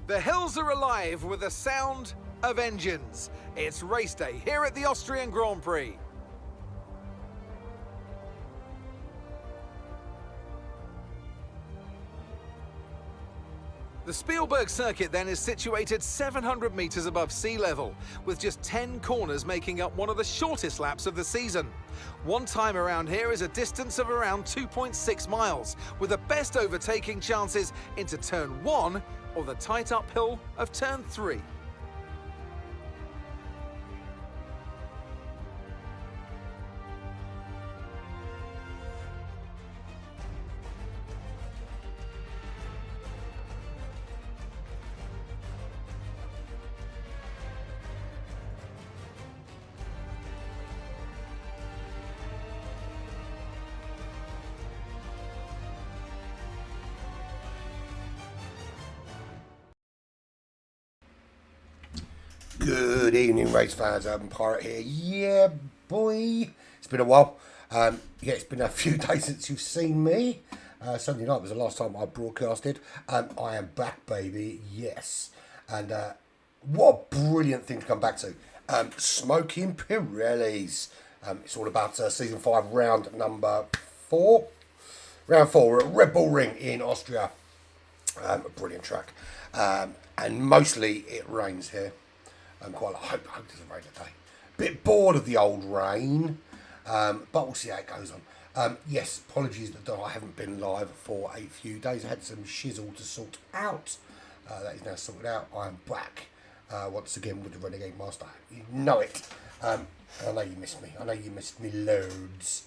The hills are alive with the sound of engines. It's race day here at the Austrian Grand Prix. The Spielberg circuit then is situated 700 metres above sea level, with just 10 corners making up one of the shortest laps of the season. One time around here is a distance of around 2.6 miles, with the best overtaking chances into turn 1 or the tight uphill of turn 3. Good evening, race fans. Urban Pirate here. Yeah, boy. It's been a while. Yeah, it's been a few days since you've seen me. Sunday night was the last time I broadcasted. I am back, baby. Yes. And what a brilliant thing to come back to. Smoking Pirellis. It's all about season 5, round number 4. Round 4. We're at Red Bull Ring in Austria. A brilliant track. And mostly it rains here. I hope it doesn't rain today. Bit bored of the old rain, but we'll see how it goes on. Yes, apologies that I haven't been live for a few days. I had some shizzle to sort out. That is now sorted out. I am back once again with the Renegade Master. You know it. I know you missed me. I know you missed me loads.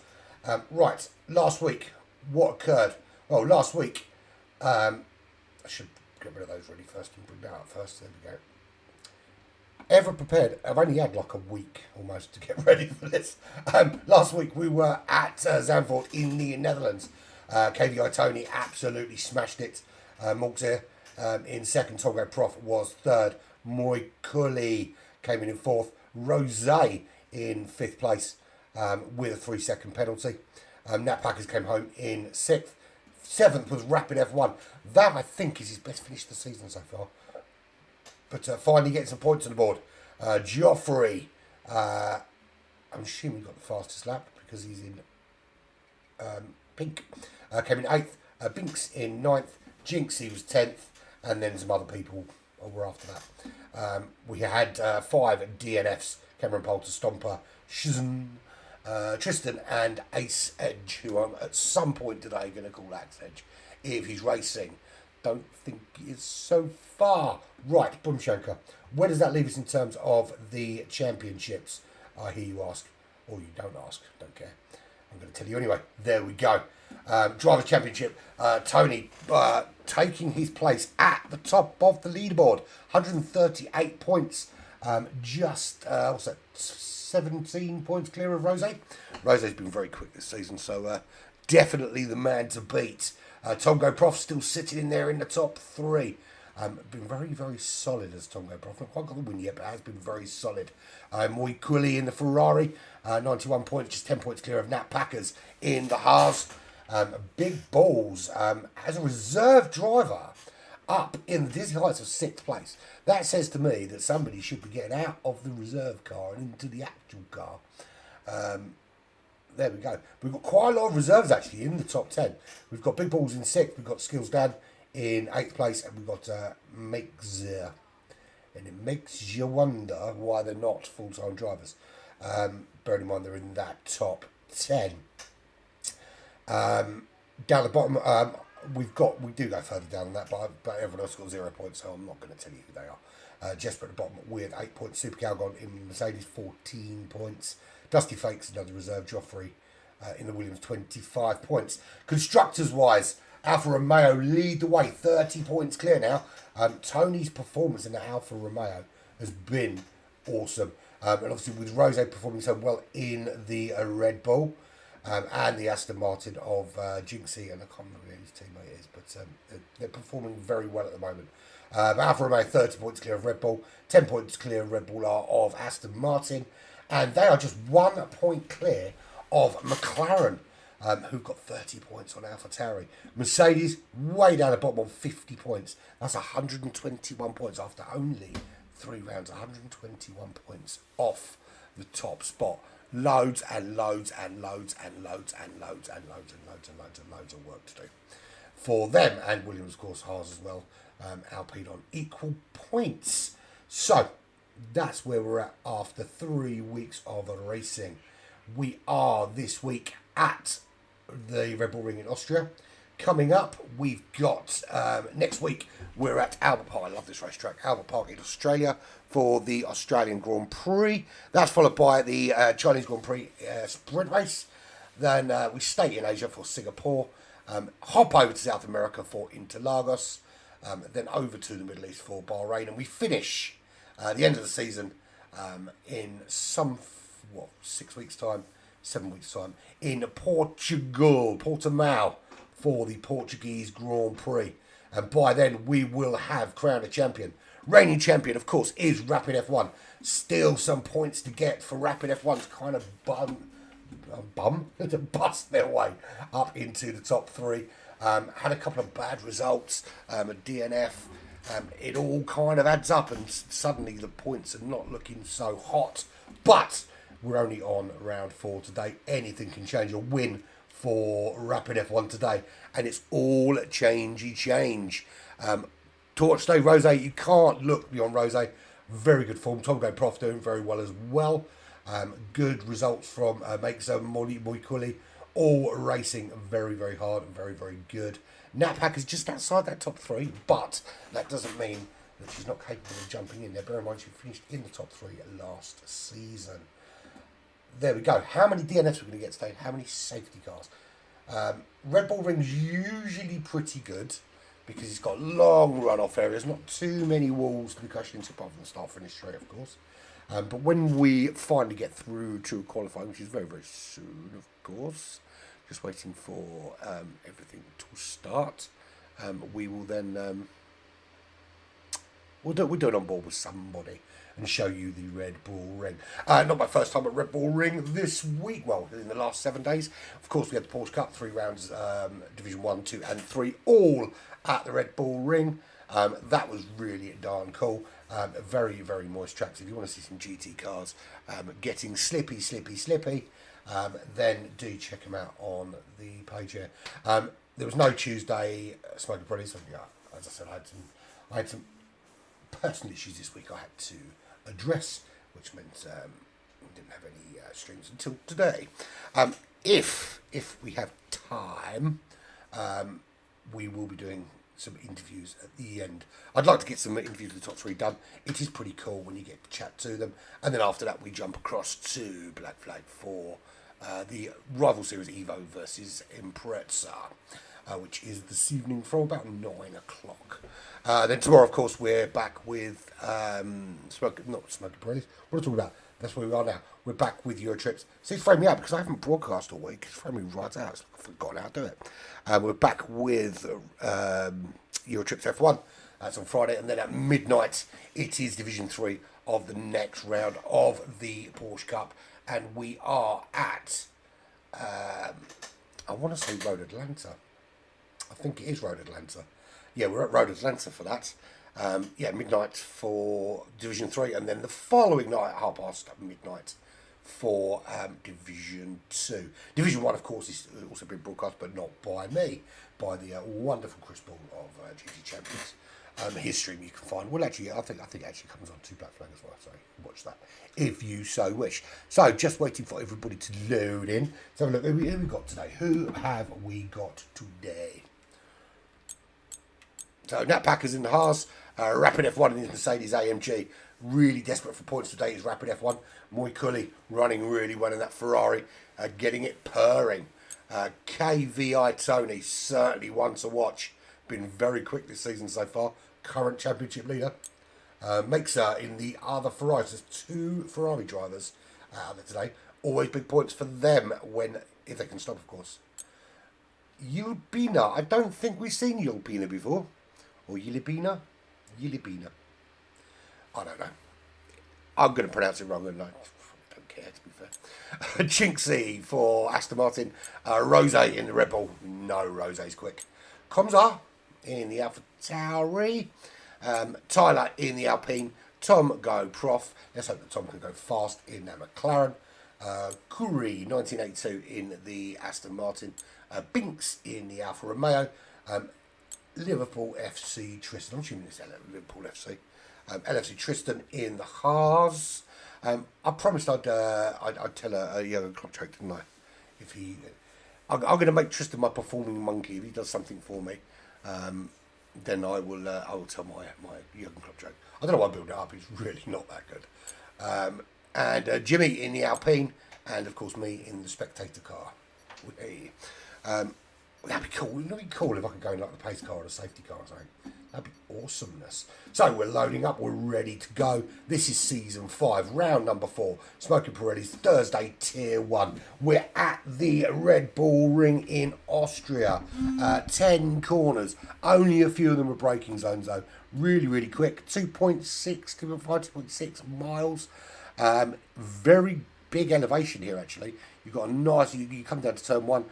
Right, last week, what occurred? Well, last week, I should get rid of those really first and bring that up first. There we go. Ever prepared? I've only had like a week almost to get ready for this. Last week we were at Zandvoort in the Netherlands. KVI Tony absolutely smashed it. Morgs here in second. Tongo Prof was third. Moy Cully came in fourth. Rose in fifth place with a 3-second penalty. Nat Packers came home in sixth. Seventh was Rapid F1. That I think is his best finish of the season so far. But finally getting some points on the board. Joffrey, I'm assuming he got the fastest lap because he's in pink. Came in 8th. Binks in 9th. Jinxie was 10th. And then some other people were after that. We had 5 DNFs. Cameron Poulter, Stomper, Shizn, Tristan and Ace Edge, who I'm at some point today going to call Ace Edge if he's racing. Don't think it's so far. Right, Boomshanker. Where does that leave us in terms of the championships? I hear you ask. Or you don't ask. Don't care. I'm going to tell you anyway. There we go. Drivers' Championship. Tony taking his place at the top of the leaderboard. 138 points. Just, what's that? 17 points clear of Rose. Rose's been very quick this season, so definitely the man to beat. Tongo Prof still sitting in there in the top 3. Been very, very solid as Tongo Prof. Not quite got the win yet, but has been very solid. Moy Cully in the Ferrari, 91 points, just 10 points clear of Nat Packers in the Haas. Big Balls as a reserve driver up in the dizzy heights of 6th place. That says to me that somebody should be getting out of the reserve car and into the actual car. There we go. We've got quite a lot of reserves actually in the top 10. We've got Big Balls in 6th. We've got Skills Dan in 8th place. And we've got Mixer. And it makes you wonder why they're not full-time drivers. Bearing in mind they're in that top 10. Down the bottom, we do go further down than that, but everyone else got 0 points, so I'm not going to tell you who they are. Jesper at the bottom with 8 points. Super Calgon in Mercedes, 14 points. Dusty Fakes, another reserve. Joffrey in the Williams, 25 points. Constructors-wise, Alfa Romeo lead the way, 30 points clear now. Tony's performance in the Alfa Romeo has been awesome. And obviously with Rose performing so well in the Red Bull and the Aston Martin of Jinxie, and I can't remember who his teammate is, but they're performing very well at the moment. Alfa Romeo 30 points clear of Red Bull, 10 points clear of Red Bull are of Aston Martin, and they are just 1 point clear of McLaren. who've got 30 points on AlphaTauri. Mercedes, way down the bottom on 50 points. That's 121 points after only 3 rounds. 121 points off the top spot. Loads and loads and loads and loads and loads and loads and loads and loads and loads of work to do for them. And Williams, of course, Haas as well. Alpine on equal points. So that's where we're at after 3 weeks of racing. We are this week at the Red Bull Ring in Austria. Coming up, we've got next week we're at Albert Park. I love this racetrack, Albert Park in Australia for the Australian Grand Prix. That's followed by the Chinese Grand Prix sprint race. Then we stay in Asia for Singapore. Hop over to South America for Interlagos. Then over to the Middle East for Bahrain, and we finish the end of the season in 6 weeks time, 7 weeks time in Portugal, Portimao, for the Portuguese Grand Prix. And by then we will have crowned a champion. Reigning champion, of course, is Rapid F1. Still some points to get for Rapid F1 to kind of to bust their way up into the top 3. Had a couple of bad results, a DNF. It all kind of adds up, and suddenly the points are not looking so hot. But we're only on round 4 today. Anything can change. A win for Rapid F1 today, and it's all change. Torch Day, Rose, you can't look beyond Rose. Very good form. Tom Gray Prof doing very well as well. Good results from Meixo Moikuli. All racing very, very hard and very, very good. Nat is just outside that top 3, but that doesn't mean that she's not capable of jumping in there. Bear in mind, she finished in the top 3 last season. There we go. How many DNFs we're going to get today? How many safety cars? Red Bull Ring's usually pretty good because it's got long run-off areas, not too many walls to be crashed into apart from the start-finish straight, of course. But when we finally get through to qualifying, which is very, very soon, of course, just waiting for everything to start, we will then we'll do it on board with somebody and show you the Red Bull Ring. Not my first time at Red Bull Ring this week. Well, in the last 7 days, of course, we had the Porsche Cup 3 rounds, Division 1, 2, and 3, all at the Red Bull Ring. That was really darn cool. Very, very moist tracks. If you want to see some GT cars getting slippy, then do check them out on the page here. There was no Tuesday Smoking Pirellis. So, yeah, as I said, I had some personal issues this week I had to address, which meant we didn't have any streams until today. If we have time, we will be doing some interviews at the end. I'd like to get some interviews with the top 3 done. It is pretty cool when you get to chat to them, and then after that we jump across to Black Flag for the Rival Series Evo versus Impreza, which is this evening from about 9 o'clock. Then tomorrow, of course, we're back with Smoking Pirellis. What are we talking about? That's where we are now. We're back with Eurotrips. See, it's thrown me out because I haven't broadcast all week. It's thrown me right out. It's like I've forgotten how to do it. We're back with Eurotrips F1. That's on Friday. And then at midnight, it is Division 3 of the next round of the Porsche Cup. And we are at, I want to say Road Atlanta. I think it is Road Atlanta. Yeah, we're at Road Atlanta for that. Midnight for Division 3, and then the following night, midnight, for Division 2. Division 1, of course, is also being broadcast, but not by me, by the wonderful Chris Ball of GT Champions. His stream you can find. Well, actually, I think it actually comes on to Black Flag as well, so watch that if you so wish. So, just waiting for everybody to load in. So, look, who we got today? Who have we got today? So, Nat Packer's in the Haas, Rapid F1 in his Mercedes AMG. Really desperate for points today is Rapid F1. Moikuli running really well in that Ferrari, getting it purring. KVI Tony, certainly one to watch. Been very quick this season so far. Current championship leader. Makes in the other Ferraris. There's 2 Ferrari drivers out there today. Always big points for them if they can stop, of course. Yulbina. I don't think we've seen Yulbina before. Or Yilibina? I don't know. I'm going to pronounce it wrong, and I don't don't care, to be fair. Chinksy for Aston Martin. Rose in the Red Bull. No, Rose's quick. Komza in the Alpha Tauri. Tyler in the Alpine. Tom go Prof. Let's hope that Tom can go fast in that McLaren. Kuri 1982 in the Aston Martin. Binks in the Alfa Romeo. Liverpool FC Tristan. I'm assuming it's Liverpool FC. LFC Tristan in the Haas. I promised I'd tell a young clock track, didn't I? If he, I'm going to make Tristan my performing monkey. If he does something for me, then I will tell my young clock track. I don't know why I build it up. It's really not that good. And Jimmy in the Alpine, and of course me in the spectator car. That'd be cool. Wouldn't it be cool if I could go in like the pace car or the safety car or something? That'd be awesomeness. So we're loading up. We're ready to go. This is season 5, round number 4. Smoking Pirellis, Thursday, tier 1. We're at the Red Bull Ring in Austria. 10 corners. Only a few of them are braking zones though. Really, really quick. 2.6 miles. Very big elevation here actually. You've got a nice, you come down to turn 1.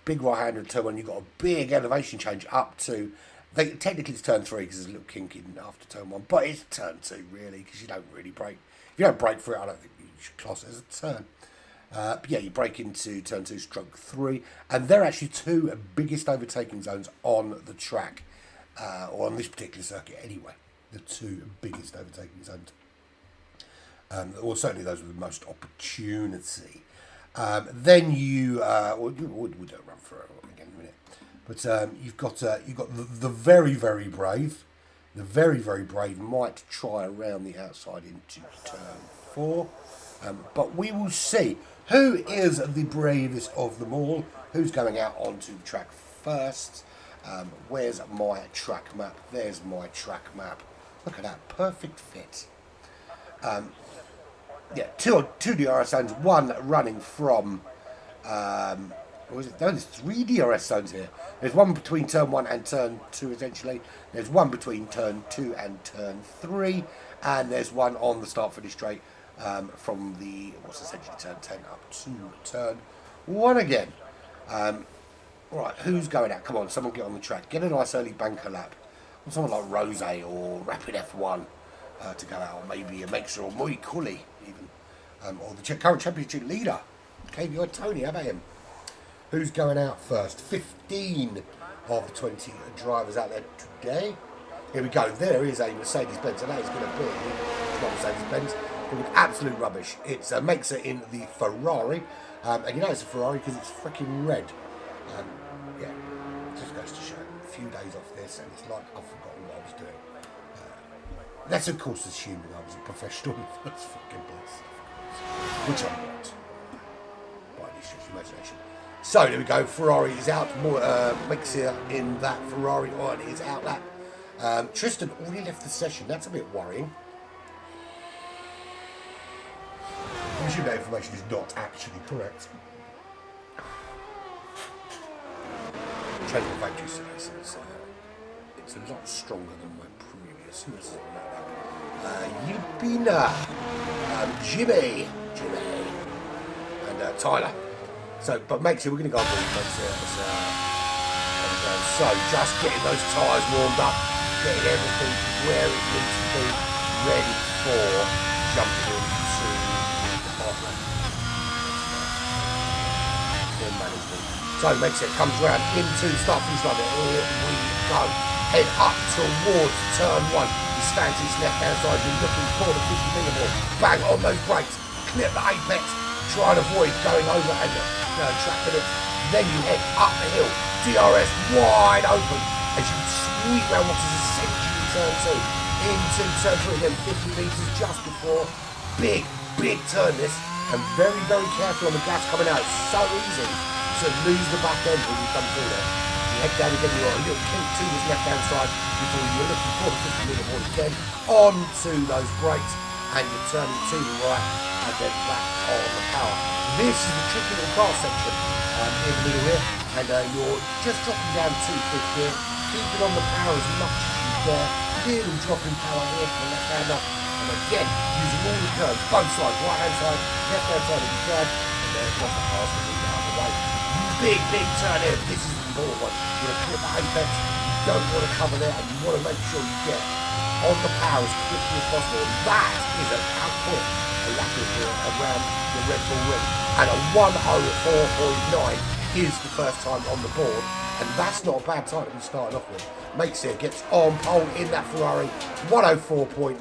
Big right hander in turn 1, you've got a big elevation change up to, technically it's turn 3 because there's a little kink in after turn 1, but it's turn 2 really because you don't really brake. If you don't brake for it, I don't think you should class it as a turn. But yeah, you brake into turn 2 stroke 3, and they're actually 2 biggest overtaking zones on the track, or on this particular circuit anyway. The 2 biggest overtaking zones. Or certainly those with the most opportunity. Then you, we don't run through it again in a minute, but you've got the very, very brave. The very, very brave might try around the outside into turn 4, but we will see who is the bravest of them all. Who's going out onto the track first? Where's my track map? There's my track map. Look at that, perfect fit. Yeah, two DRS zones, one running from, there's 3 DRS zones here. There's one between turn 1 and turn 2 essentially. There's one between turn 2 and turn 3. And there's one on the start finish straight from the, what's essentially turn 10 up to turn 1 again. Right, who's going out? Come on, someone get on the track. Get a nice early banker lap. Or someone like Rose or Rapid F1 to go out. Or maybe a Mixer or Muy Cully. Even, or the current championship leader, KVI Tony. How about him? Who's going out first? 15 of the 20 drivers out there today. Here we go. There is a Mercedes-Benz, and that is going to be, it's not Mercedes-Benz, it's going to be absolute rubbish. It's a Mixer in the Ferrari, and you know it's a Ferrari because it's freaking red. Yeah, it just goes to show. A few days off this, and it's like I've forgotten what I was doing. That's of course assuming I was a professional in the first fucking place, which I'm not, by any stretch of imagination. So there we go, Ferrari is out, Mixer in that Ferrari on his out lap. Tristan already left the session, that's a bit worrying. I'm assuming that information is not actually correct. Trading factory says it's a lot stronger than my previous. Who is it? Yubina, Jimmy, and Tyler. So, but Mixer, we're going to go on with Mixer. So, just getting those tyres warmed up, getting everything where it needs to be, ready for jumping into the partner. So, Mixer comes round into start finish line. Here we go. Head up towards turn 1. He stands his left hand side, he's looking for the 50 metre ball. Bang on those brakes, clip the apex, try and avoid going over and track limits. Then you head up the hill, DRS wide open as you sweep round what is essentially turn 2 into turn 3, then 50 metres just before. Big turn this, and very, very careful on the gas coming out. It's so easy to lose the back end when you come through there. You head down again, you're a little kink to his left hand side before you're looking for the 50 metre ball again, onto those brakes, and you're turning to the right and then back on the power. This is the tricky little car section in the middle here, and you're just dropping down 2/5 gear, keeping on the power as much as you dare, really dropping power here for the left hander, And again, using all the curves, both sides, right hand side, left hand side if you can, and then across the pass and move out of the way. Big turn here. This is the important one. You're going to clip the apex, you don't want to cover there, and you want to make sure you get on the power as quickly as possible. And that is an output, a lap around the Red Bull ring. And a 104.9 is the first time on the board. And that's not a bad time to be starting off with. Makes it, gets on pole in that Ferrari, 104.9.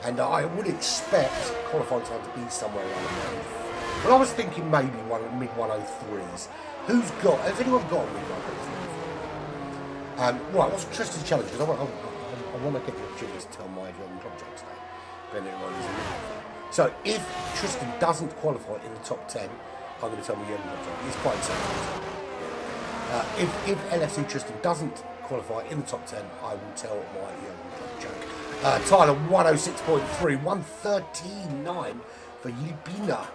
And I would expect qualifying time to be somewhere around 104. But I was thinking maybe mid 103s. Has anyone got a mid 103? Right, what's Tristan's challenge? Because I want to get the opportunity to tell my young job jokes today. Bending on is a So if Tristan doesn't qualify in the top 10, I'm going to tell my young job joke. It's quite simple. If LFC Tristan doesn't qualify in the top 10, I will tell my young joke. Tyler 106.3, 139 for Yilipina.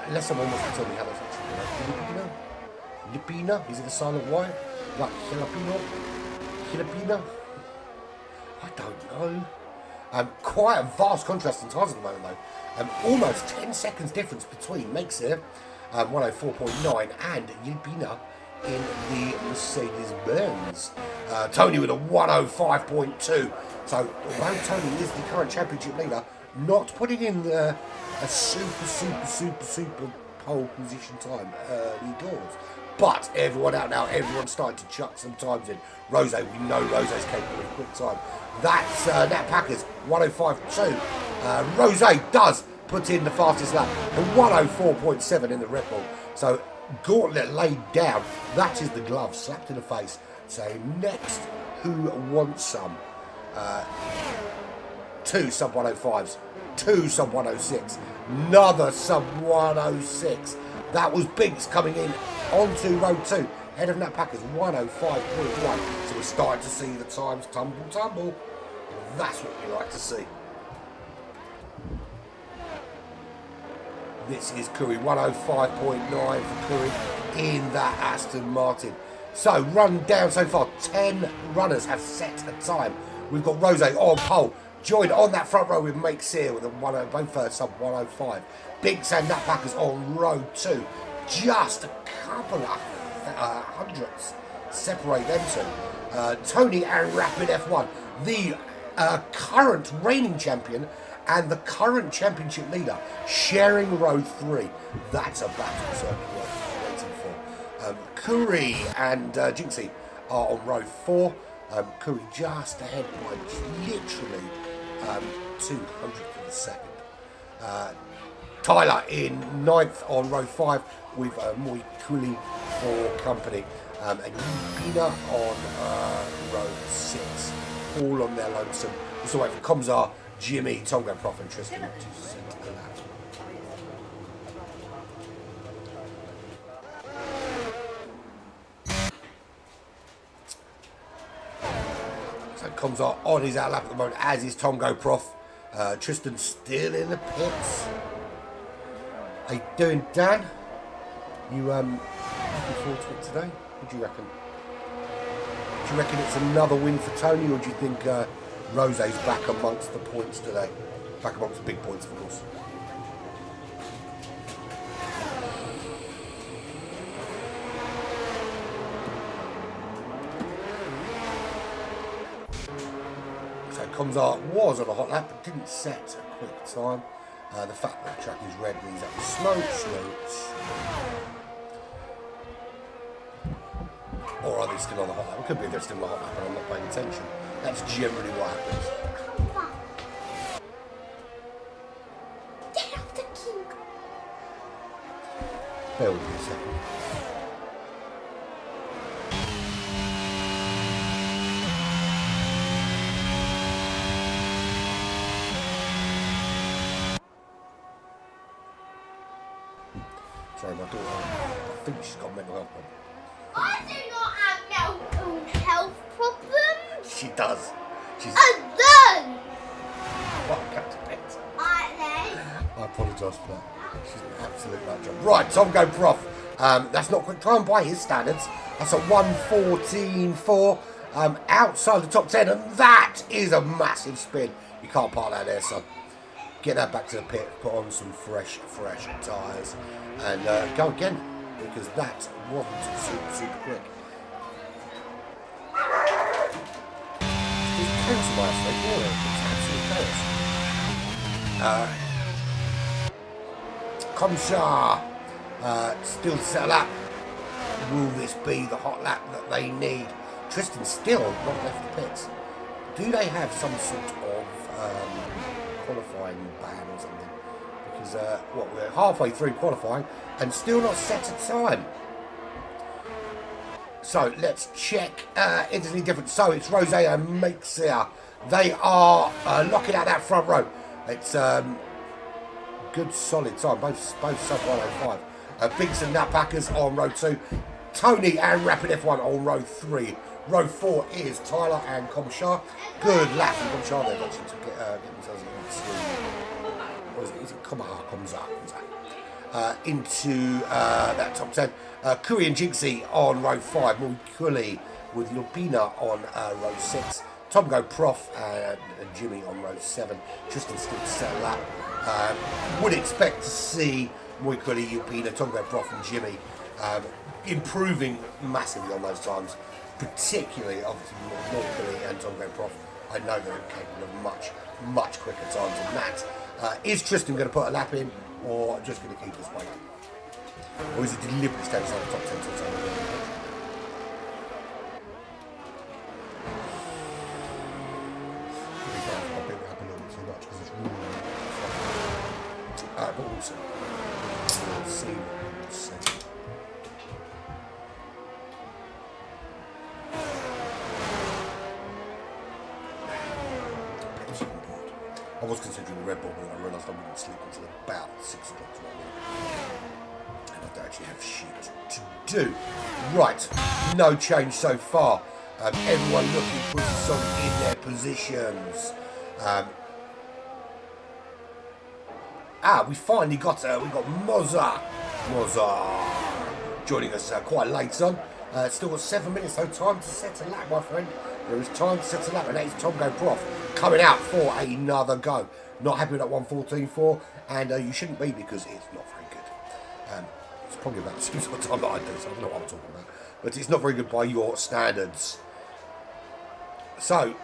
Unless someone wants to tell me how that's actually Yilipina? Yilipina? Is it a silent Y? Like Jalapeno? Filipina? I don't know. Quite a vast contrast in times at the moment though. Almost 10 seconds difference between makes it 104.9 and Yilpina in the Mercedes-Benz. Tony with a 105.2. So although Tony is the current championship leader, not putting in a super pole position time early doors. But everyone out now, everyone's starting to chuck some times in. Rose, we know Rose's capable of quick time. That's Nat Packers, 105.2. Rose does put in the fastest lap, and 104.7 in the Red Bull. So gauntlet laid down. That is the glove slapped in the face. Saying next, who wants some? 2 sub 105s, 2 sub 106, another sub 106. That was Binks coming in onto row 2, head of Nat Packers, 105.1. So we're starting to see the times tumble. That's what we like to see. This is Curry, 105.9 for Curry in that Aston Martin. So run down so far, 10 runners have set a time. We've got Rose on pole, joined on that front row with Make Sear with a both sub 105. Binks and Nat Packers on row 2. Just a couple of hundredths separate them two. Tony and Rapid F1, the current reigning champion and the current championship leader, sharing row 3. That's a battle certainly worth waiting for. Curry and Jinxie are on row 4. Curry just ahead by literally 200th of a second. Tyler in 9th on row 5 with Moi Kuli for company. And Pina on row 6. All on their lonesome. Also wait for Comzar, Jimmy, Tonga, Prof and Tristan to centre the lap. So Comzar on his out lap at the moment, as is Tongo Prof. Tristan still in the pits. How you doing, Dan? You looking forward to it today? What do you reckon? Do you reckon it's another win for Tony, or do you think Rose's back amongst the points today? Back amongst the big points, of course. So Comzar was on a hot lap, but didn't set a quick time. The fact that the track is red means that was slow. Or are they still on the hot lap? It could be they're still on the hot lap and I'm not paying attention. That's generally what happens. Get off the king. Bear with me a second. Sorry, my daughter. I think she's got a mental health problem. I do not have mental health problems. She does. She's. I don't. Well, go to bed. I apologise for that. She's an absolute nut job. Right, Tom Go Prof. That's not quick time by his standards. That's a 1:14.4. outside the top 10, and that is a massive spin. You can't park that there, son. Get that back to the pit, put on some fresh tyres, and go again, because that wasn't super quick. It's chaos last week, wasn't it? It's absolute chaos. Comsar still to settle up. Will this be the hot lap that they need? Tristan still not left the pits. Do they have some sort of qualifying ban or something? Because we're halfway through qualifying and still not set a time. So let's check instantly different. So it's Rose and Mexia. They are locking out that front row. It's good solid time, both sub 105. Binks and Nutpackers on row 2. Tony and Rapid F1 on row 3. Row 4 is Tyler and Comshar. Good lap from Comshar there, actually, to get themselves into, what is it? Is it Comshar? Into that top 10. Curry and Jinxie on row 5. Mulcully with Lupina on row 6. Tom Go Prof and Jimmy on row 7. Tristan still to settle up. Would expect to see Mulcully, Lupina, Tom Go Prof and Jimmy improving massively on those times. Particularly, obviously, Mulcully and Tom Go Prof. I know they're capable of much quicker times than that. Is Tristan going to put a lap in, or just going to keep us waiting? Or is it deliberately staying inside the top 10 till it's over? But also, we'll see. I was considering a Red Bull, but I realised I wouldn't sleep until about 6 o'clock tomorrow morning. And I don't actually have shit to do. Right, no change so far. Everyone looking pretty solid in their positions. We finally got Moza joining us quite late on. Still got 7 minutes, so time to set a lap, my friend. There is time to set a lap, and that is Tom Go Prof coming out for another go. Not happy with that 1:14.4, and you shouldn't be, because it's not very good. It's probably about the same sort of time that I do, so I don't know what I'm talking about. But it's not very good by your standards. So,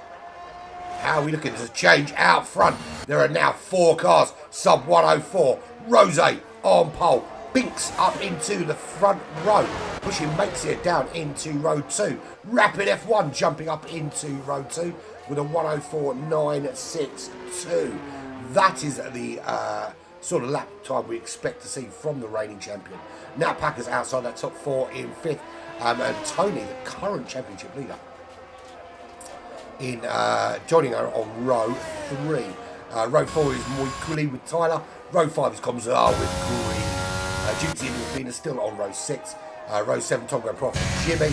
how are we looking? There's a change out front. There are now 4 cars, sub 104. Rose on pole. Binks up into the front row, pushing Maxia down into row 2. Rapid F1 jumping up into row 2 with a 104.962. That is the sort of lap time we expect to see from the reigning champion. Now Packers outside that top 4 in 5th. And Tony, the current championship leader, in joining her on row 3. Row 4 is Moikuli with Tyler. Row 5 is Komzar with Green. Jinxie and Lupina still on row 6. Row 7, Tom Go Prof and Jimmy.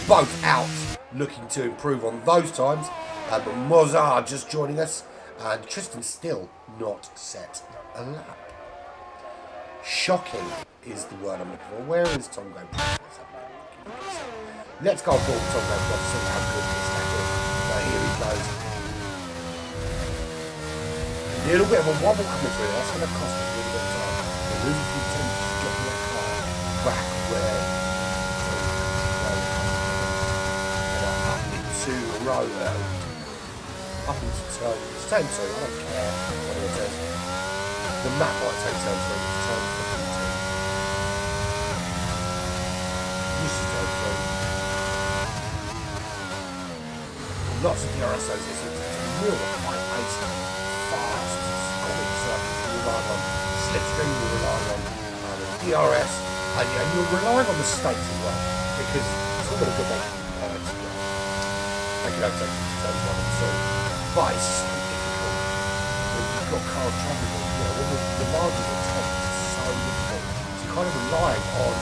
Both out, looking to improve on those times. But Mozart just joining us. And Tristan still not set a lap. Shocking is the word I'm looking for. Where is Tom Go Prof? Let's go for Tom Go Prof, see how good this lap is. Here he goes. A little bit of a wobble coming through. That's going to cost us a little bit of time. The losing few attempts to get that car back where up into row up into turn 2. I don't care what it says. The map might take turn 2. Turn 15. This is turn 3. Lots of DRSs. It's real high pace, fast, quick circuits. You rely on slipstream, you rely on DRS, and you're relying on mistakes as well, because it's all got a good make you don't take turns 1 and 2. But it's so difficult when you've got cars travelling. When the margins are tight, it's so difficult. So you're kind of relying on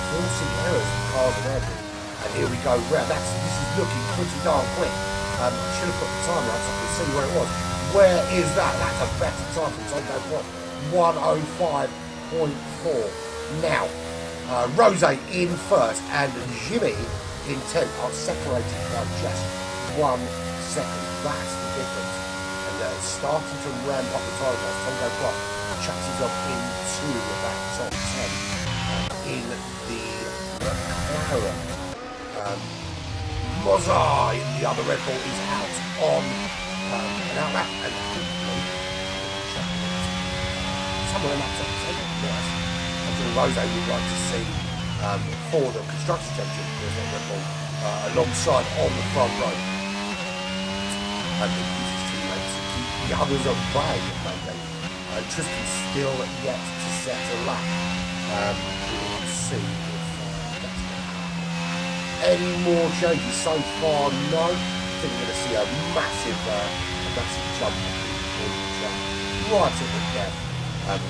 forcing errors of cars and everything. And here we go. This is looking pretty darn quick. Should have put the timer up so I could see where it was. Where is that? That's a better time from Tom Go Prof. 105.4. Now, Rose in first, and Jimmy in 10th are separated by just 1 second. That's the difference. And starting to ramp up the time as Tom Clark chucks himself into that top 10 in the McLaren. Mozart in the other Red Bull is out on an outlap, and hopefully somewhere in that top 10. Yes. Until Rose would like to see for the Constructors' Championship, there's no Red Bull alongside on the front row. And it uses teammates to keep the others on playing at Monday. Tristan's still yet to set a lap. We'll see if that's going to happen. Any more changes so far? No. I think we're going to see a massive jump right at the depth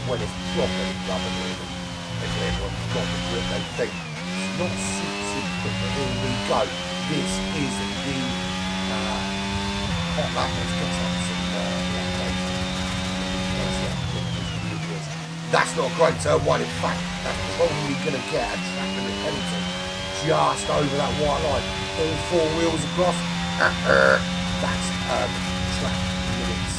when it's properly rubber moving. Everyone's got the grip they think. It's not super quick, but here we go. This is the hot lap. Let's get some That's not a great turn 1. In fact, that's probably going to get a track limit penalty just over that white line. All 4 wheels across. That's track limits,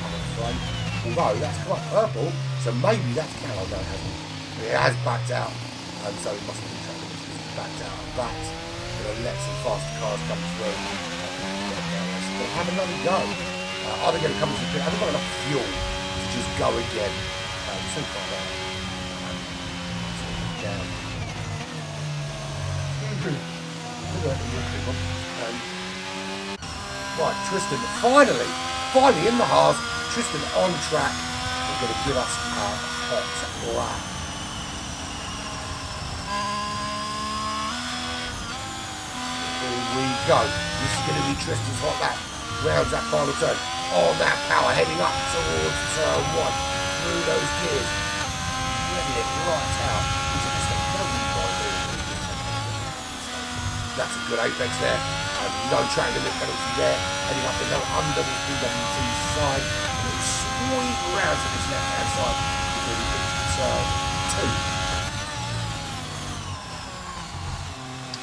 I'm afraid. Although that's quite purple, so maybe that's Callow that hasn't. It has backed out, and so it must have been track limits because it's backed out. That's going to let some faster cars come through. They'll have another go. Are they going to come to the pit? Have they got enough fuel to just go again? So far right, Tristan, finally in the Haas. Tristan on track. They're going to give us a hot lap. Here we go. This is going to be Tristan's hot lap. Rounds that final turn. On that power, heading up towards turn 1. Through those gears. Ready it right out. That's a good apex there. No track limit penalty there. Heading up and go under the PWT side. And then sweep around to this left hand side before we get to turn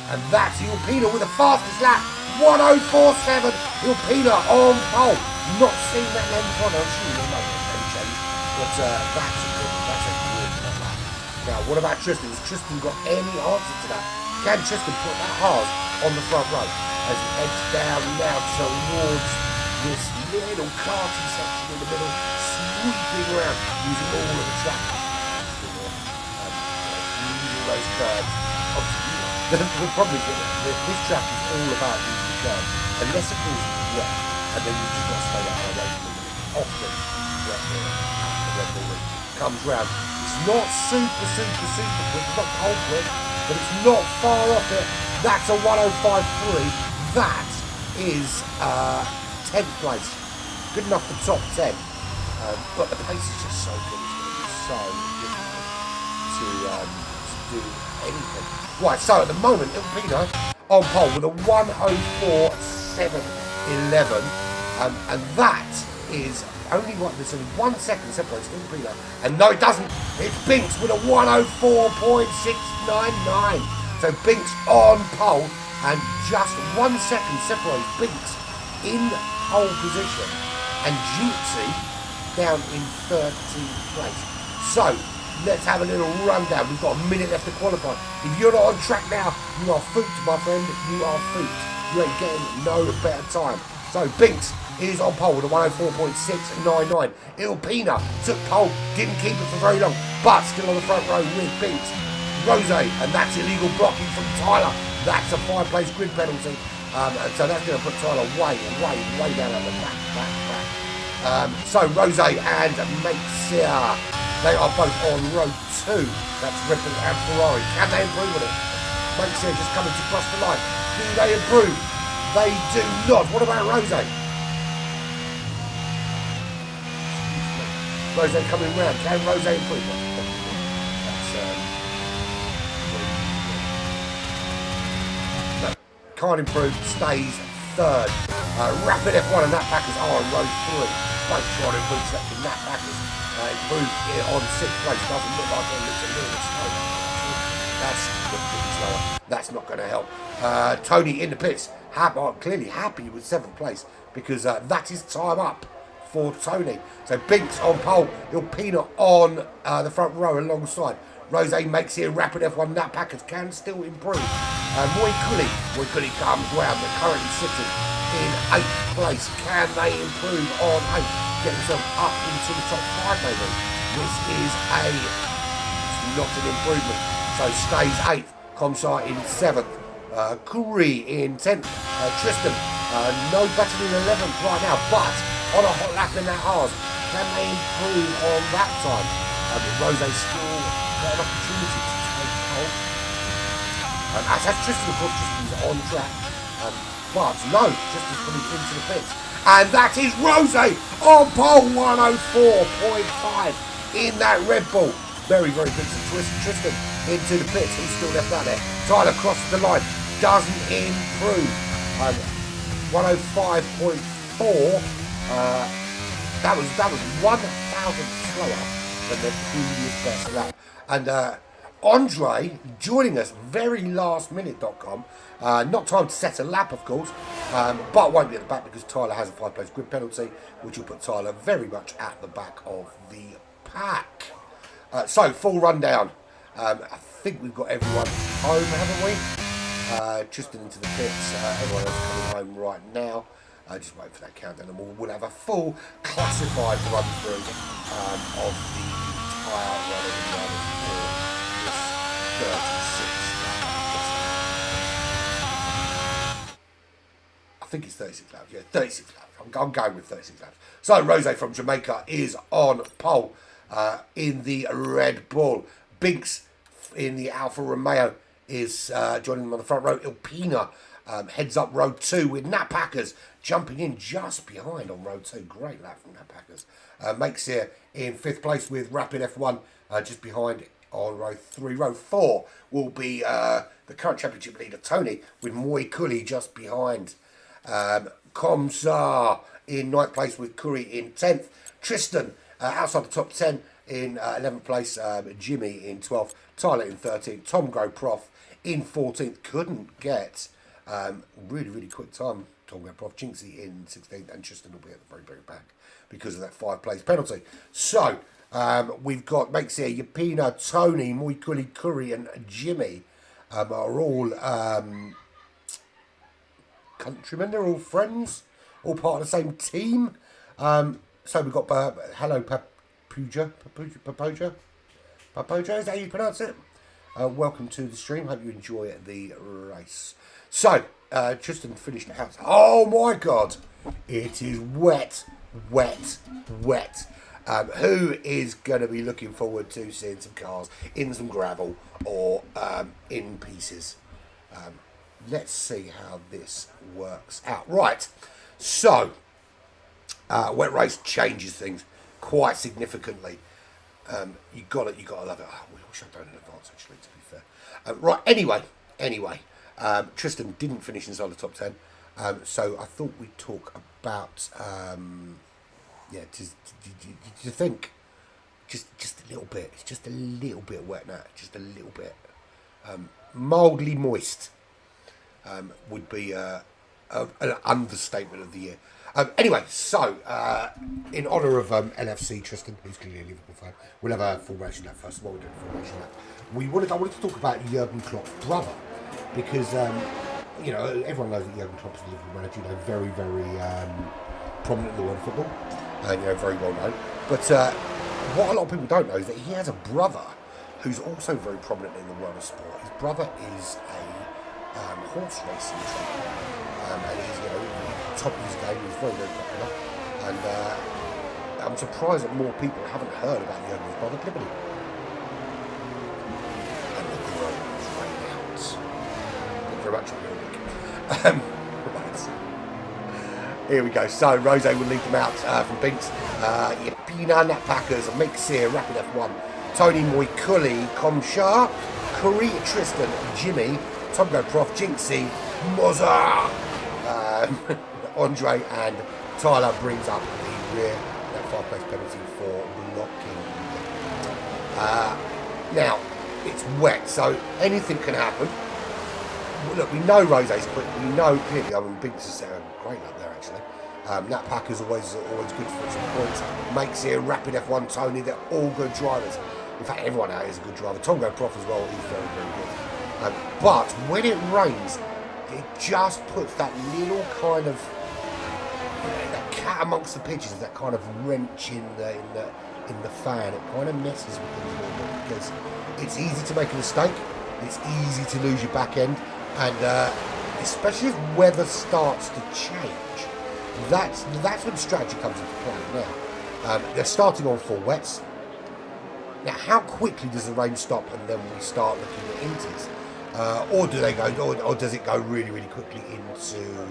2. And that's Ilpina with the fastest lap. 1:04.7. Ilpina on pole. Not seen that length on. I'm sure you'll know any change. But that's a good lap. Now, what about Tristan? Has Tristan got any answer to that? Can Tristan put that Haas on the front row as he heads down now towards this little karting section in the middle, sweeping around using all of the track. Using those curves. The problem is that this track is all about using the curves, unless of course it's wet, and then you just got to stay out of the way from it. Often, the Red Bull comes round. It's not super quick, it's not cold quick, but it's not far off it. That's a 1:05.3. That is 10th place. Good enough for top 10. But the pace is just so good. It's going to be so difficult to do anything. Right, so at the moment, Ilpina on pole with a 1:04.7.11. And that is only there's only 1 second separates Ilpina. And no, it doesn't. It's Binks with a 1:04.699. So Binks on pole, and just 1 second separates Binks in pole position, and Jinxie down in 13th place. So let's have a little rundown. We've got a minute left to qualify. If you're not on track now, you are fooked, my friend. You are fooked. You ain't getting no better time. So Binks is on pole with a 1:04.699. Ilpina took pole, didn't keep it for very long, but still on the front row with Binks. Rose, and that's illegal blocking from Tyler. That's a 5-place grid penalty. And so that's going to put Tyler way down at the back. So Rose and Mexia, they are both on row 2. That's Red Bull and Ferrari. Can they improve on it? Mexia just coming to cross the line. Do they improve? They do not. What about Rose? Rose coming round. Can Rose improve? Can't improve, stays 3rd. Rapid F1 and Nat Packers are on row 3. Both trying to improve section. Nat Packers improved on 6th place. Doesn't look like it, looks a little bit slow. That's significantly slower. That's not going to help. Tony in the pits, clearly happy with 7th place because that is time up for Tony. So Binks on pole, Ilpina on the front row alongside. Rose makes it a rapid F1. Nat Packers can still improve. Moy Cooley comes round. They're currently sitting in 8th place. Can they improve on 8th? Get themselves up into the top 5 maybe. This is not an improvement. So stays 8th. Comsar in 7th. Curry in 10th. Tristan, no better than 11th right now, but on a hot lap in that R's. Can they improve on that time? Rose still got an opportunity to take pole. As has Tristan, of course, Tristan's on track. But no, Tristan's coming into the pits. And that is Rose on pole, 104.5 in that Red Bull. Very, very good to Tristan into the pits. Who's still left out there? Tyler crosses the line. Doesn't improve. 105.4. That was 1,000 slower than the previous best lap. And Andre joining us very lastminute.com. Not time to set a lap, of course, but won't be at the back because Tyler has a 5-place grid penalty, which will put Tyler very much at the back of the pack. So, full rundown. I think we've got everyone home, haven't we? Tristan into the pits. Everyone else coming home right now. Just wait for that countdown and we'll have a full classified run through of the entire running for this 36 laps. I think it's 36 laps. Yeah, 36 laps. I'm going with 36 laps. So Rose from Jamaica is on pole in the Red Bull. Binks in the Alfa Romeo is joining them on the front row. Ilpina heads up row 2 with Nat Packers jumping in just behind on row 2. Great lap from Nat Packers. Makes here in 5th place with Rapid F1 just behind on row 3. Row 4 will be the current championship leader Tony with Moy Cooley just behind. Comsar in 9th place with Curry in 10th. Tristan outside the top 10 in 11th place. Jimmy in 12th. Tyler in 13th. Tom Grow Prof in 14th. Couldn't get really quick time. Tom Grow Prof. Jinxie in 16th. And Tristan will be at the very back because of that 5-place penalty. So we've got makes here Yapina, Tony, Moy Cooley, Curry and Jimmy are all countrymen. They're all friends, all part of the same team. So we've got hello Papuja, is that how you pronounce it? Welcome to the stream. Hope you enjoy the race. So Tristan finished the house. Oh my God, it is wet. Who is going to be looking forward to seeing some cars in some gravel or in pieces? Let's see how this works out. Right, so wet race changes things quite significantly. You gotta love it. Oh, we wish I'd done in advance, actually, to be fair. Right, anyway, Tristan didn't finish inside the top 10, so I thought we'd talk about to think just a little bit. It's just a little bit wet now, just a little bit. Mildly moist would be an understatement of the year. Anyway, so in honour of LFC Tristan, who's clearly a Liverpool fan, we'll have a formation lap first. What we're doing a formation lap. I wanted to talk about Jurgen Klopp's brother because everyone knows that Jurgen Klopp is a Liverpool manager. Very prominent in the world of football, and very well known. But what a lot of people don't know is that he has a brother who's also very prominent in the world of sport. His brother is a horse racing champion, and he's top of his game. He's very popular, and I'm surprised that more people haven't heard about Jurgen's brother Liberty. And the groans rain out. Thank you very much. Right. Here we go. So Rose will lead them out from Binks. Yapina, Nat Packers, Mixir, Rapid F1, Tony Moy Cooley, Comshar, Curry, Tristan, Jimmy, Tom Go Prof, Jinxie, Mozart. Andre and Tyler brings up the rear, that 5-place penalty for blocking. Now, it's wet, so anything can happen. Look, we know Rose's quick. We know clearly. I mean, Binks is sounding great up there actually. Nat Packer's always good for some points. Makes it rapid F1 Tony. They're all good drivers. In fact, everyone out is a good driver. Tongo Prof as well. He's very good. But when it rains, it just puts that little kind of that cat amongst the pitches, that kind of wrench in the fan. It kind of messes with things a little bit because it's easy to make a mistake. It's easy to lose your back end. And especially if weather starts to change, that's when strategy comes into play now. They're starting on full wets. Now, how quickly does the rain stop and then we start looking at inties? Or do they go? Or does it go really, really quickly into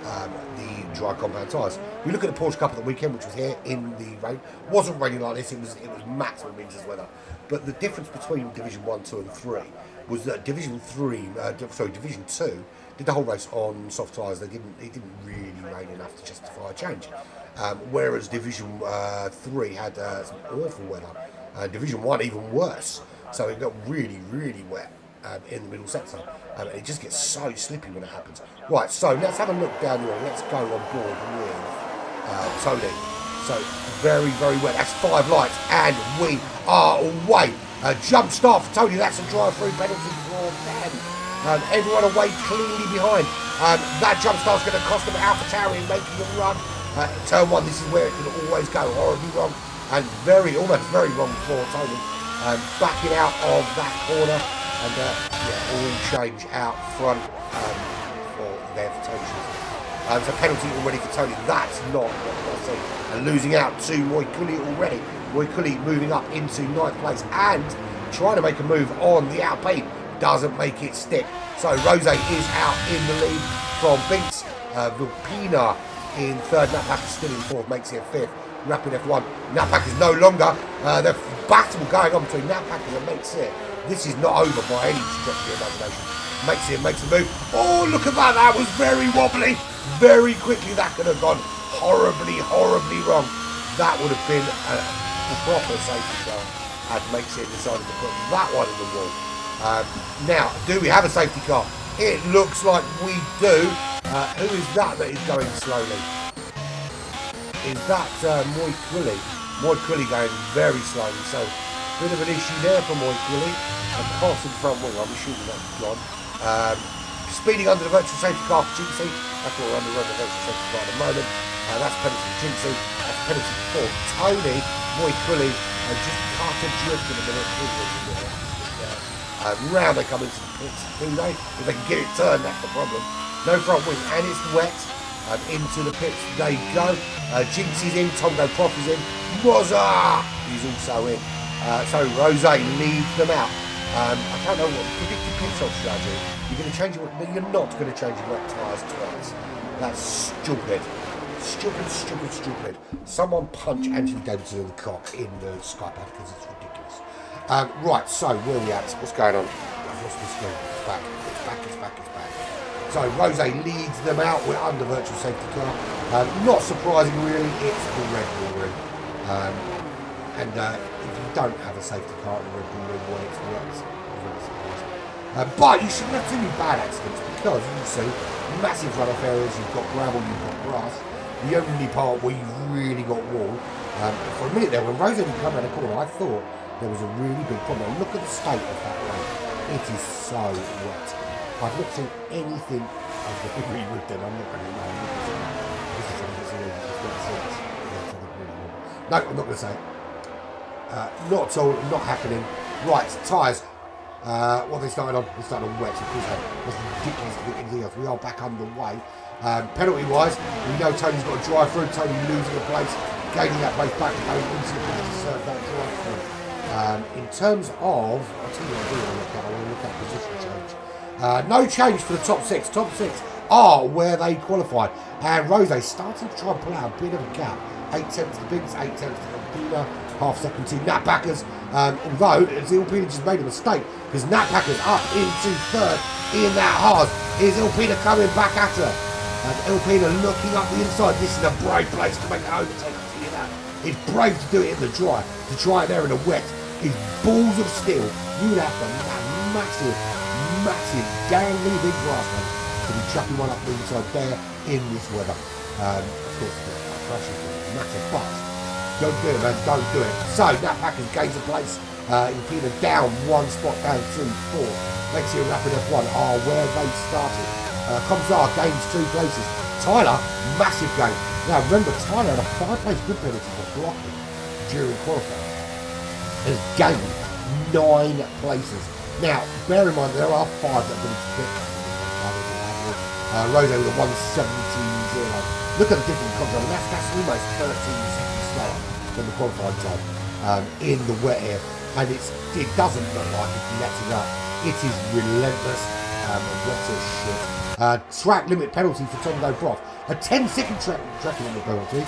the dry compound tyres? We look at the Porsche Cup at the weekend, which was here in the rain. It wasn't raining like this. It was maximum inches weather. But the difference between Division 1, 2 and 3 was that Division 2 did the whole race on soft tyres. It didn't really rain enough to justify a change. Whereas Division 3 had some awful weather. Division 1 even worse. So it got really, really wet in the middle sector. It just gets so slippy when it happens. Right, so let's have a look down here. Let's go on board with Tony. So very, very wet. That's 5 lights, and we are away. Jump start for Tony. That's a drive-through penalty for them. Everyone away cleanly behind. That jump start's going to cost them AlphaTauri making them run. Turn 1, this is where it can always go horribly wrong, and almost very wrong for Tony. Backing out of that corner, and all change out front for their Tony. So penalty already for Tony. That's not what I see. And losing out to Roy Cooley already. Roy Cooley moving up into 9th place and trying to make a move on the Alpine. Doesn't make it stick. So Rose is out in the lead from Binks. Vilpina in 3rd. Nat Packer still in 4th. Makes it 5th. Rapid F1. Nat Packer is no longer. The battle going on between Nat Packer and Makes It. This is not over by any stretch of the imagination. Makes a move. Oh, look at that. That was very wobbly. Very quickly that could have gone horribly, horribly wrong. That would have been a proper safety car. And Makes It decided to put that one in the wall. Now, do we have a safety car? It looks like we do. Who is that is going slowly? Is that Moy Quilly? Moy Quilly going very slowly. So, bit of an issue there for Moy Quilly. And passing front wing, I'm assuming that's gone. Speeding under the virtual safety car for Jinxie. That's what we're under the virtual safety car at the moment. That's penalty for Jinxie. That's penalty for Tony. Moy Quilly just cut adrift in a minute. Round they come into the pits, do they? If they can get it turned, that's the problem. No front wing, and it's wet. Into the pits they go. Jinxie's in, Tongo Prof is in. Moza is also in. So Rose leads them out. I don't know what predicted pit stop strategy. You're going to change it. You're not going to change your wet tyres twice. That's stupid. Stupid. Someone punch Anthony Davidson in the cock in the Skypad because it's ridiculous. Right, so where are we at? What's going on? I've lost my screen. It's back. So Rose leads them out. We're under virtual safety car. Not surprising really, it's the Red Bull ring. And if you don't have a safety car in the Red Bull ring when it's wet, I'm really surprised. But you shouldn't have too many bad accidents because you can see massive runoff areas, you've got gravel, you've got grass. The only part where you've really got wall. For a minute there, when Rose didn't come around the corner, I thought there was a really big problem. Look at the state of that road. It is so wet. I've not seen anything of the big with them. I'm not going to know. No, I'm not going to say it. Not at all. Not happening. Right, tyres. What are they starting on? They're starting on wet. Of course, that's ridiculous to do anything else. We are back underway. Penalty-wise, we know Tony's got to drive through. Tony losing a place, gaining that place back, going into the place to serve that drive through. In terms of, I'll tell you what I want to look at position change. No change for the top 6. Top 6 are where they qualified. And Rose starting to try and pull out a bit of a gap. 8 tenths to Binks, 8 tenths to Alpina, half second to Nat Packers. Although Alpina just made a mistake because Nat Packers up into 3rd in that Haas. Is Alpina coming back at her? And Alpina looking up the inside. This is a brave place to make an overtake. It's brave to do it in the dry. To try it there in the wet is balls of steel. You would have to have massive, gangly big grass man to be chucking one up the inside there in this weather. Of course, the crashes are massive, but don't do it, man, don't do it. So, Nat Packers gains a place. Impina down one spot, down 2-4. Makes it a rapid F1. Where they started. Comsar gains 2 places. Tyler, massive gain. Now, remember, Tyler had a 5-place grid penalty for blocking during qualifying. Has gained 9 places. Now, bear in mind, there are 5 that have been split. Rose with a 1:17.0. Look at the difference in Comsar. That's almost 13 seconds slower than the qualifying time in the wet air. And it doesn't look like it's letting up. It is relentless. Wet as shit. Track limit penalty for Tom Broth. A 10-second track limit penalty.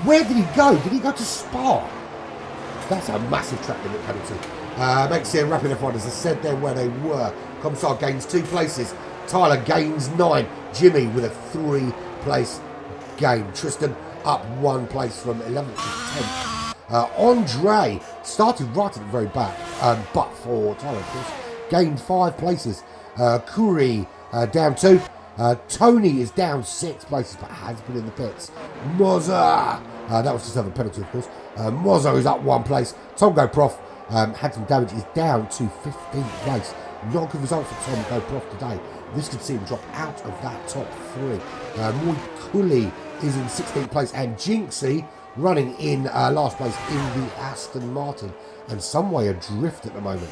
Where did he go? Did he go to Spa? That's a massive track limit penalty. Makes it a rapid F1, as I said there where they were. Comsar gains 2 places. Tyler gains 9. Jimmy with a 3-place gain. Tristan up 1 place from 11th to 10th. Andre started right at the very back, but for Tyler, of course, gained 5 places. Kuri down 2. Tony is down 6 places, but has been in the pits. Moza, that was just another penalty, of course. Mozo is up 1 place. Tongo Prof had some damage, is down to 15th place. Not good result for Tongo Prof today. This could see him drop out of that top 3. Moy Cooley is in 16th place, and Jinxie running in last place in the Aston Martin, and some way adrift at the moment.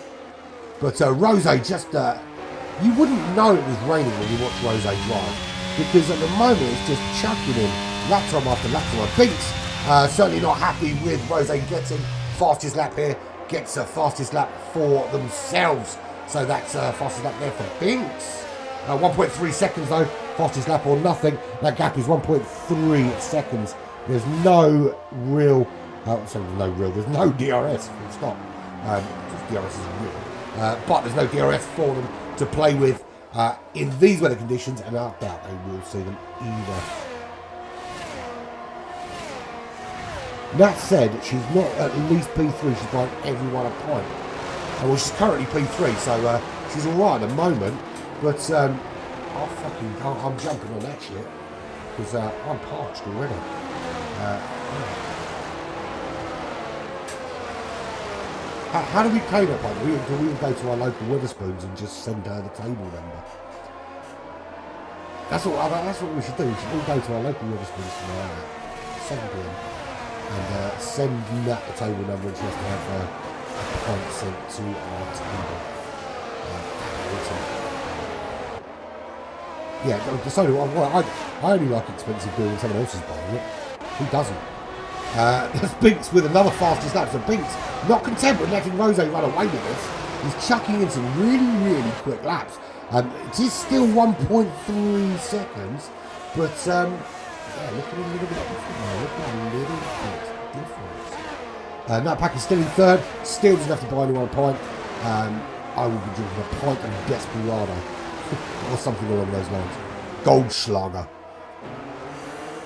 But Rose just, you wouldn't know it was raining when you watch Rose drive, because at the moment it's just chucking in lap time after lap time. Binks certainly not happy with Rose getting fastest lap here, gets a fastest lap for themselves. So that's fastest lap there for Binks. 1.3 seconds though, fastest lap or nothing. That gap is 1.3 seconds. There's no real, there's no DRS, full stop. DRS is real. But there's no DRS for them to play with in these weather conditions, and I doubt they will see them either. That said, she's not at least P3, she's buying everyone a point. Well, she's currently P3, so she's alright at the moment, but I'm jumping on that shit, because I'm parched already. How do we play that one? Do we go to our local Wetherspoons and just send her the table number? That's what we should do. We should all go to our local Wetherspoons tomorrow at 7 PM and send Nat the table number, and she has to have a point sent to our table. Yeah, so do I only like expensive beer when someone else is buying it. Who doesn't? There's Binks with another fastest lap. So Binks, not content with letting Rose run away with this, he's chucking in some really quick laps. It is still 1.3 seconds, but yeah, looking a little bit different now. Looking a little bit different. Nat Pack is still in 3rd. Still doesn't have to buy anyone a pint. I will be drinking a pint of Desperado or something along those lines. Goldschlager.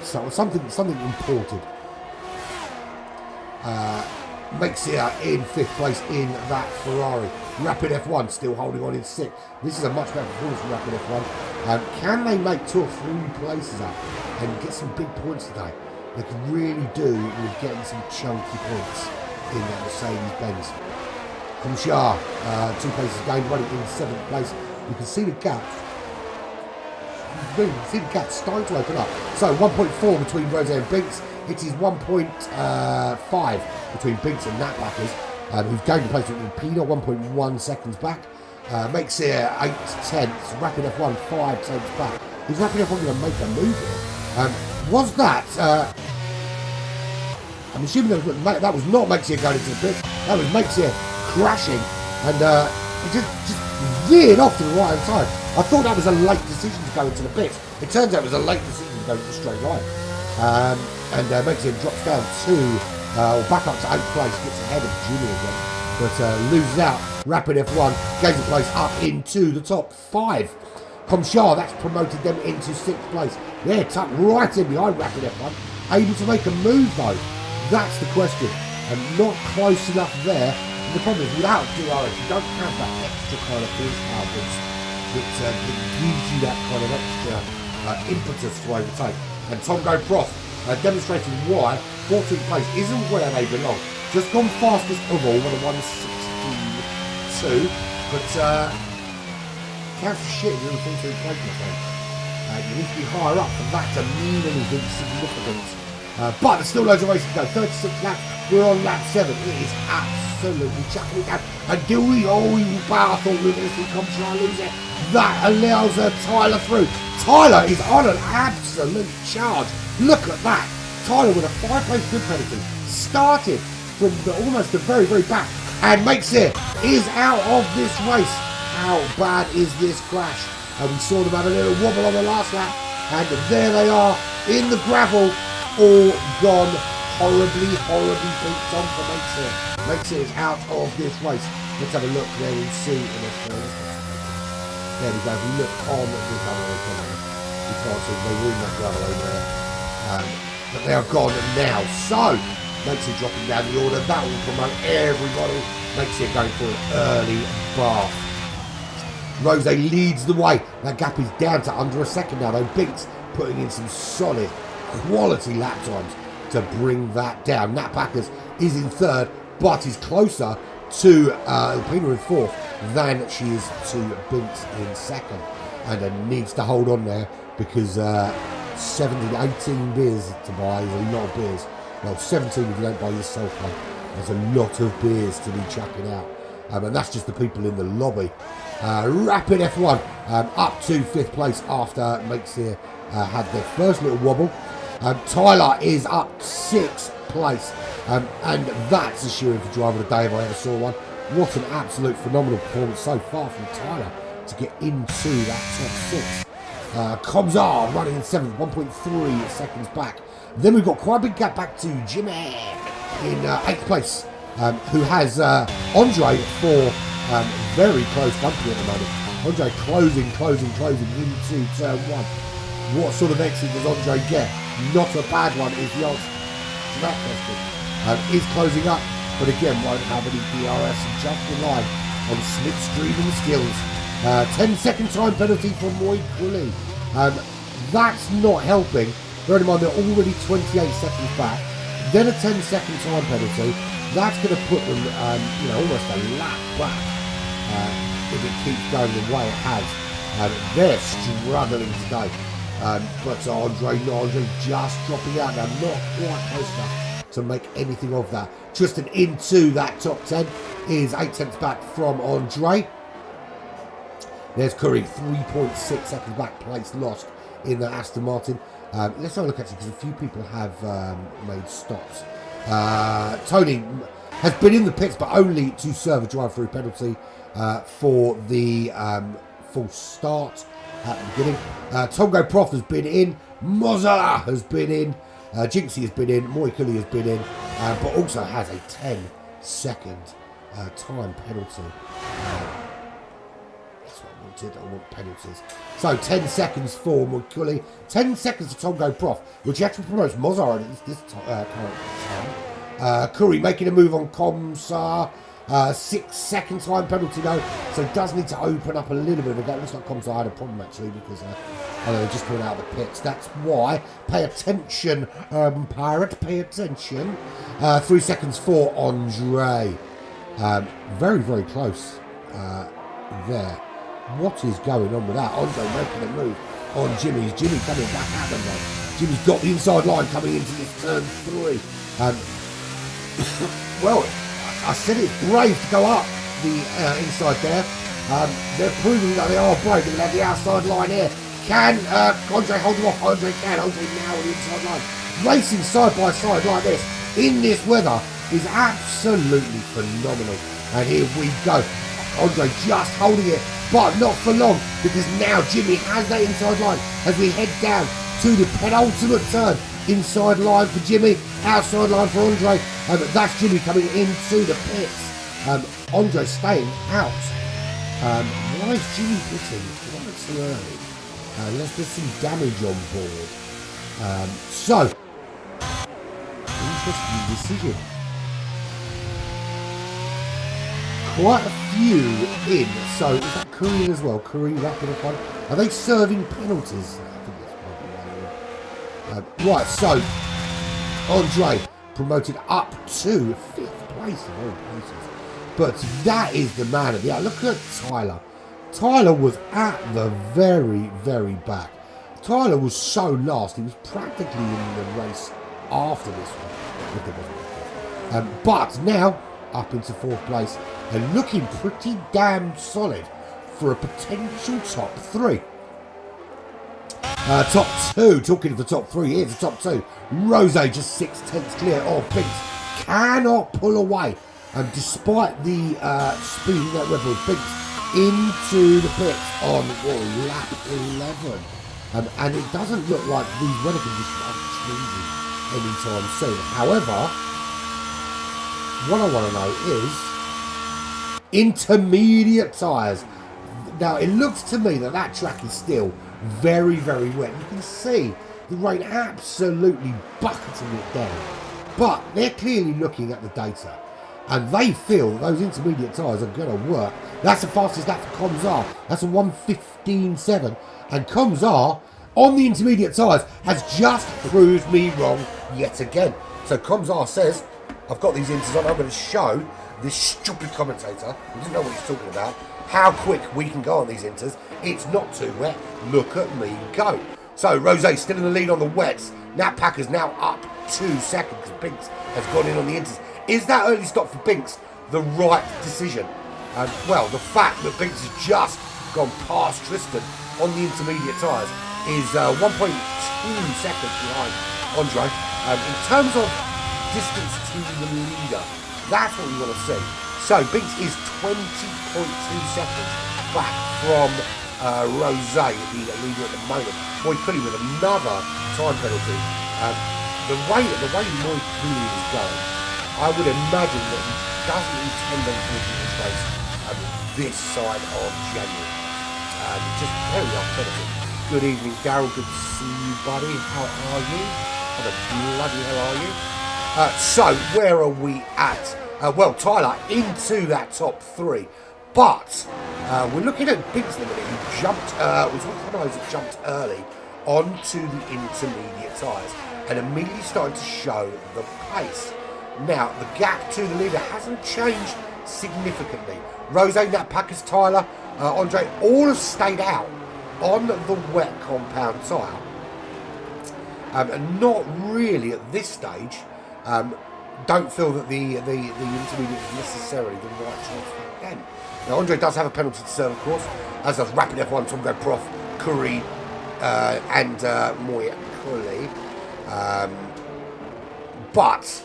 So something imported. Makes it in 5th place in that Ferrari. Rapid F1 still holding on in 6th. This is a much better performance from Rapid F1. Can they make 2 or 3 places up and get some big points today? They could really do with getting some chunky points in that Mercedes-Benz. Kumshar, 2 places gained, running in 7th place. You can see the gap. You can see the gap starting to open up. So 1.4 between Rose and Binks. It is 1.5 between Binks and Nat Packers, who's gained a place with Pino, 1.1 seconds back. Makes it 8 tenths. Rapid F1 5 tenths back. Is Rapid F1 going to make a move here? Was that? I'm assuming that was not Maxia going into the pit. That was Maxia crashing, and it just veered off to the right hand side. I thought that was a late decision to go into the pit. It turns out it was a late decision to go into the straight line. And Maxia drops down or back up to 8th place, gets ahead of Jimmy again, but loses out. Rapid F1 gains a place up into the top 5. Comshar, that's promoted them into 6th place. They're tucked right in behind Rapid F1. Able to make a move though? That's the question. And not close enough there The problem is, without DRS, you don't have that extra kind of horsepower that gives you that kind of extra impetus to overtake. And Tom Prost demonstrating why 14th place isn't where they belong. Just gone fastest of all with a 162, but counts for shit if you're in the 14th place, my friend. You need to be higher up for that to mean anything significant. But there's still loads of races to go. 36 laps, we're on lap 7. It is absolutely chucking it down. And do we I thought we were going to see come try and lose it. That allows Tyler through. Tyler is on an absolute charge. Look at that. Tyler with a 5-place grid penalty. Started from almost the very, very back. And makes it. Is out of this race. How bad is this crash? And we saw them have a little wobble on the last lap. And there they are in the gravel. All gone. Horribly beat on for Makesir. Makesir is out of this race. Let's have a look there and see in a there we go. If we look on the gravel, you can't see they were in that gravel over there. But they are gone now. So Makesir dropping down the order. That will promote everybody. Makesir going for an early bath. Rose leads the way. That gap is down to under a second now, though. Binks putting in some solid quality lap times to bring that down. Nat Packers is in third, but is closer to Alpina in fourth than she is to Binks in second. And needs to hold on there because 18 beers to buy is a lot of beers. Well, 17 if you don't buy yourself one. There's a lot of beers to be chucking out. And that's just the people in the lobby. Rapid F1 up to 5th place after Makesir had their first little wobble. Tyler is up 6th place. And that's a shoe-in for driver of the day if I ever saw one. What an absolute phenomenal performance so far from Tyler to get into that top 6. Komzar running in 7th, 1.3 seconds back. Then we've got quite a big gap back to Jimmy in 8th place, who has Andre for very close company at the moment. Andre closing into turn 1. What sort of exit does Andre get? Not a bad one is the answer to that question. Is closing up, but again won't have any DRS and just rely on slipstreaming skills. 10-second time penalty for Moy Cooley. That's not helping. Bear in mind they're already 28 seconds back. Then a 10-second time penalty. That's going to put them, almost a lap back if it keeps going the way it has. They're struggling today. But Andre just dropping out now, not quite close enough to make anything of that. Tristan into that top 10 is 8 tenths back from Andre. There's Curry, 3.6 seconds back, place lost in the Aston Martin. Let's have a look actually, because a few people have made stops. Tony has been in the pits, but only to serve a drive-through penalty for the full start at the beginning. Tongo Prof has been in. Mozza has been in. Jinxie has been in. Moikuli has been in. But also has a 10-second time penalty. That's what I wanted. I want penalties. So 10 seconds for Moikuli. 10 seconds to Tongo Prof, which actually promotes Mozza at this current time. Curry making a move on Komsar. 6-second time penalty though, so it does need to open up a little bit of that. Looks like Komsar had a problem actually because they're just coming out of the pits. That's why. Pay attention, Pirate, pay attention. 3 seconds for Andre. Very, very close there. What is going on with that? Andre making a move on Jimmy's. Jimmy coming back at them though. Jimmy's got the inside line coming into this turn 3. Well, I said it's brave to go up the inside there. They're proving that they are brave. They have the outside line here. Can Andre hold them off? Andre can. Andre now on the inside line. Racing side by side like this in this weather is absolutely phenomenal. And here we go. Andre just holding it, but not for long because now Jimmy has that inside line as we head down to the penultimate turn. Inside line for Jimmy, outside line for Andre. That's Jimmy coming into the pits. Andre staying out. Why is Jimmy pitting quite so early? Unless there's some damage on board. So, interesting decision. quite a few in. So is that Curry as well? Curry wrapping up one. Are they serving penalties? I think that's probably right. So Andre promoted up to 5th place of all places. But that is the man of the hour. Look at Tyler. Tyler was at the very, very back. Tyler was so last. He was practically in the race after this one. But now up into 4th place and looking pretty damn solid for a potential top 3. Top 2, talking of the top 3, here's the top 2. Rose just 6/10 clear of Binks. Cannot pull away. And despite the speed of that Red Bull, Binks into the pits on lap 11. And it doesn't look like these weather conditions are changing anytime soon. However, what I want to know is intermediate tyres. Now, it looks to me that track is still very, very wet. You can see the rain absolutely bucketing it down. But they're clearly looking at the data. And they feel that those intermediate tyres are going to work. That's the fastest lap for Comsar. That's a 1:15.7. And Comsar, on the intermediate tyres, has just proved me wrong yet again. So Comsar says, I've got these inters on. I'm going to show this stupid commentator, who doesn't know what he's talking about, how quick we can go on these inters. It's not too wet. Look at me go. So Rose still in the lead on the wets. Nat Packer's now up 2 seconds because Binks has gone in on the inters. Is that early stop for Binks the right decision? Well, the fact that Binks has just gone past Tristan on the intermediate tyres is 1.2 seconds behind Andre. In terms of distance to the leader, that's what we want to see. So Binks is 20.2 seconds back from Rose, the leader at the moment. Moy Cooley with another time penalty. The way Moy Cooley is going, I would imagine that he doesn't intend on finishing this race this side of January. Just very off-putting. Good evening, Daryl. Good to see you, buddy. How are you? How the bloody hell are you? So, where are we at? Well, Tyler into that top 3. But we're looking at Binks in a minute. He jumped, was one of those that jumped early onto the intermediate tyres and immediately started to show the pace. Now, the gap to the leader hasn't changed significantly. Rose, Nat Packer's, Tyler, Andre, all have stayed out on the wet compound tyre. And not really at this stage, don't feel that the intermediate is necessarily the right choice for them. Now, Andre does have a penalty to serve, of course, as does Rapid F1, Tom Go Prof, Curry, and Moy Cooley. But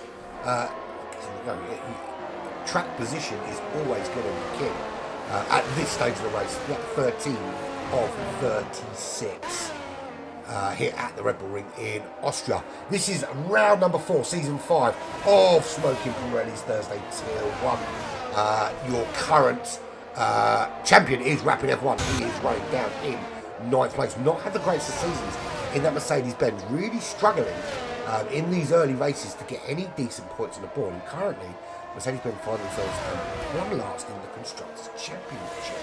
track position is always going to be king at this stage of the race. Lap 13 of 36 here at the Red Bull Ring in Austria. This is round number 4, season 5 of Smoking Pirellis Thursday Tier 1. Your current champion is Rapid F1. He is running down in 9th place. Not had the greatest of seasons in that Mercedes-Benz. Really struggling in these early races to get any decent points on the board. And currently, Mercedes-Benz find themselves one last in the Constructors' Championship.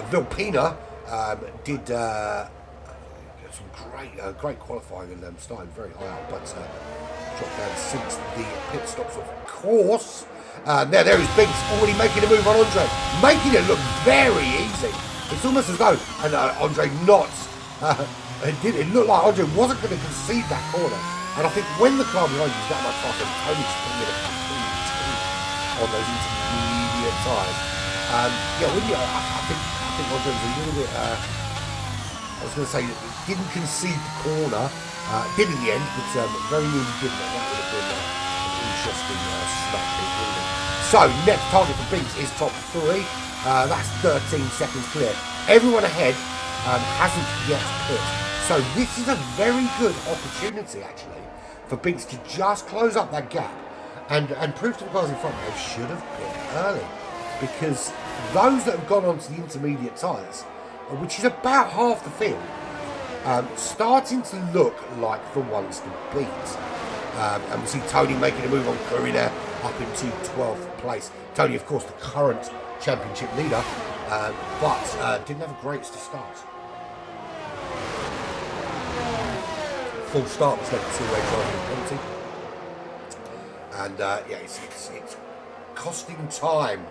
Vilpina did some great qualifying and started very high up, but dropped down since the pit stops, of course. Now there is Binks already making a move on Andre, making it look very easy. It's almost as though, and Andre not, it looked like Andre wasn't going to concede that corner. And I think when the car behind you is that much faster, Tony's spinning it on those intermediate tyres. I think Andre was a little bit, I was going to say, didn't concede the corner, did in the end, but very nearly didn't. And that would have been an interesting smash hit, really. So, next target for Binks is top 3. That's 13 seconds clear. Everyone ahead hasn't yet pit. So this is a very good opportunity, actually, for Binks to just close up that gap and prove to the guys in front they should have pit early. Because those that have gone onto the intermediate tyres, which is about half the field, starting to look like the ones to beat. And we see Tony making a move on Curry there. up into 12th place. Tony, of course, the current championship leader, but didn't have a great start. Full start was led to two-way driving penalty. And yeah, it's costing time.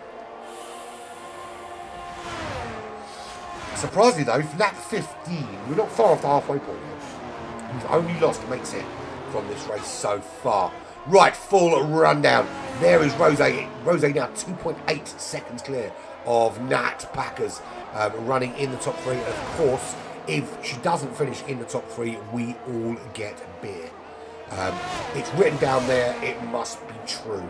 Surprisingly though, for lap 15, we're not far off the halfway point yet. We've only lost, makes it, from this race so far. Right, full rundown. There is Rose. Rose now 2.8 seconds clear of Nat Packers, running in the top three. And of course, if she doesn't finish in the top three, we all get beer. It's written down there, it must be true.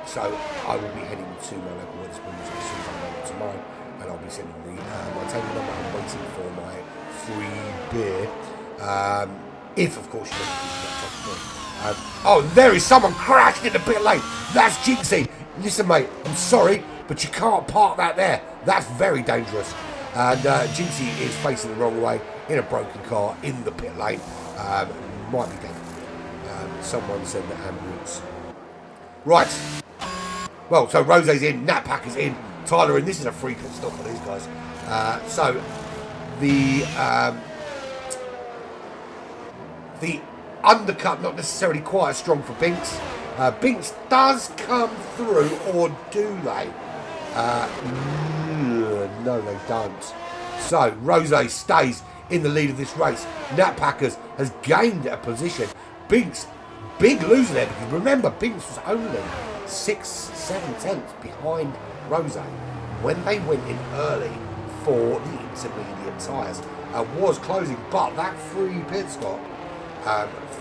So I will be heading to my local Wetherspoons as soon as I know tomorrow, and I'll be sending my table number. I'm waiting for my free beer. If, of course, you don't finish that top three. Oh, there is someone crashed in the pit lane. That's Jinxie. Listen, mate, I'm sorry, but you can't park that there. That's very dangerous. And Jinxie is facing the wrong way in a broken car in the pit lane. Might be dead. Someone send the ambulance. Right. Well, so Rose's in, Nat Packer's in, Tyler in. This is a free pit stop for these guys. So the undercut not necessarily quite as strong for Binks. Binks does come through, or do they? No, they don't. So Rose stays in the lead of this race. Nat Packers has gained a position. Binks, big loser there, because remember, Binks was only 6-7 tenths behind Rose when they went in early for the intermediate tyres. Was closing, but that free pit stop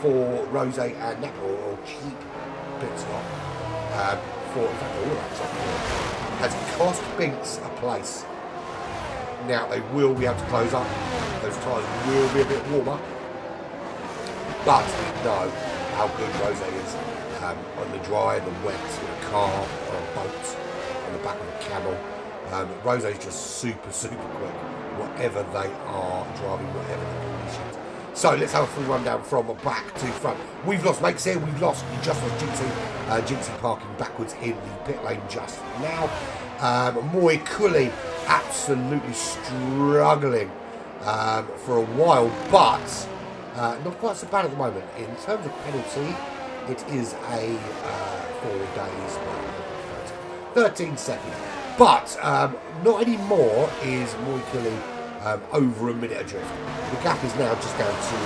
for Rose and Nat, or cheap pit stop, for in fact all that top has cost Binks a place. Now they will be able to close up. Those tyres will be a bit warmer. But we know how good Rose is on the dry, the wet, in a car, on a boat, on the back of a camel. Rose is just super quick, whatever they are driving, whatever the conditions. So let's have a full rundown from back to front. We've lost Makes here, we just lost Jinxie. Jinxie parking backwards in the pit lane just now. Moi Cooley absolutely struggling for a while, but not quite so bad at the moment. In terms of penalty, it is a 4 days, 13 seconds. But not anymore is Moi Cooley over a minute adrift. The gap is now just down to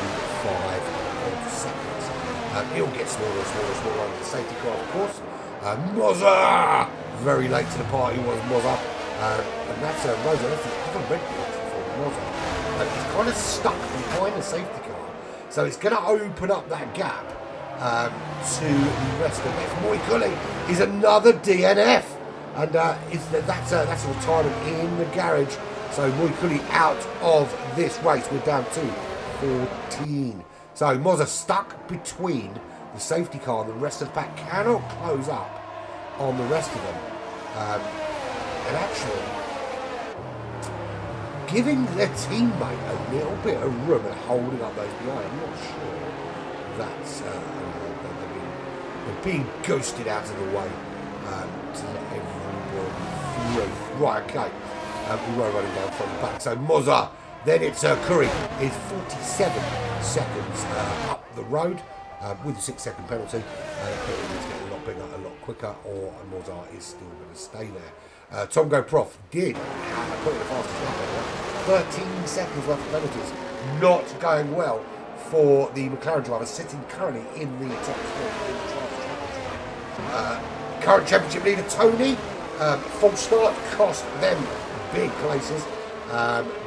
5 seconds. It'll get smaller and smaller under the safety car, of course. Mozza! Very late to the party was Mozza. And that's Rose. That's the other red box for Mozza. It's kind of stuck behind the safety car. So it's going to open up that gap to the rest of it. Moi Cooley is another DNF. And that's a retirement in the garage. So Moi Cooley out of this race. We're down to 14. So Mozza stuck between the safety car and the rest of the pack. Cannot close up on the rest of them. And actually giving their teammate a little bit of room and holding up those behind. I'm not sure that's they're being ghosted out of the way to let everybody through. Right, okay. We were running down from the back. So Mozza, then it's Curry, is 47 seconds up the road with a 6-second penalty. It's getting a lot bigger, a lot quicker, or Mozza is still going to stay there. Tom Go Prof did put in the fastest lap, 13 seconds worth of penalties. Not going well for the McLaren driver, sitting currently in the top 4. Current championship leader Tony, false start cost them big places.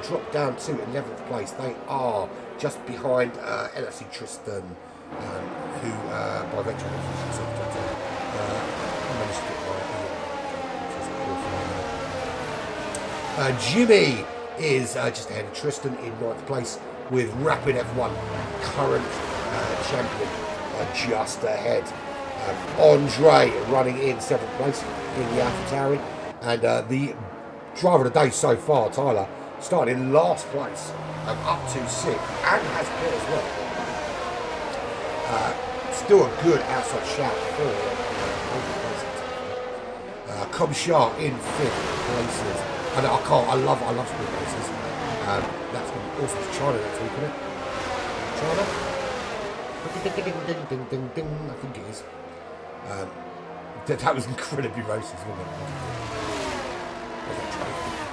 Dropped down to 11th place. They are just behind LFC Tristan, who by virtue of managed to get Jimmy is just ahead of Tristan in 9th place with Rapid F1, current champion, just ahead. Andre running in 7th place in the AlphaTauri, and the driver of the day so far, Tyler, started in last place, up to 6th, and has pit as well. still a good outside shout for Comshar in 5th places. And I love sprint races. That's going to be awesome. It's China next week, isn't it? China? Ding, ding, ding, ding, I think it is. That was incredibly racist, wasn't it?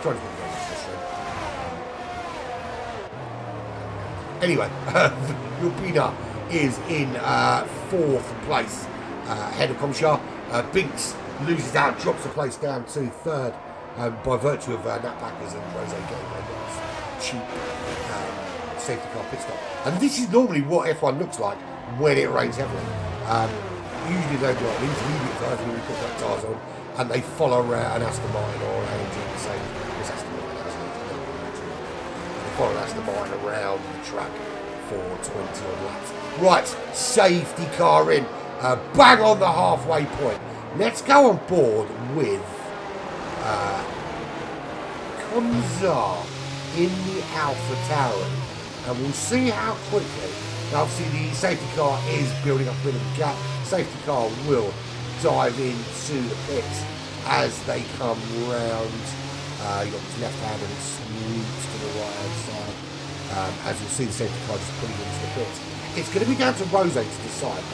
Trying to be racist. Anyway, Lupina is in 4th place, ahead of Comshar. Binks loses out, drops a place down to 3rd by virtue of Nat Packers and Rose getting a nice cheap safety car pit stop. And this is normally what F1 looks like when it rains heavily. Usually they do like intermediate tyres when we put that tyres on, and they follow around an Aston Martin or an AMG, the same as Aston Martin actually. They follow Aston Martin around the track for 20 odd laps. Right, safety car in, bang on the halfway point. Let's go on board with Konzar in the Alpha Tauri, and we'll see how quickly. Now obviously the safety car is building up a bit of a gap. Safety car will dive into the pits as they come round. You've got this left hand and it swoops to the right hand side. As you'll see, the safety car just putting into the pits. It's going to be down to Rose to decide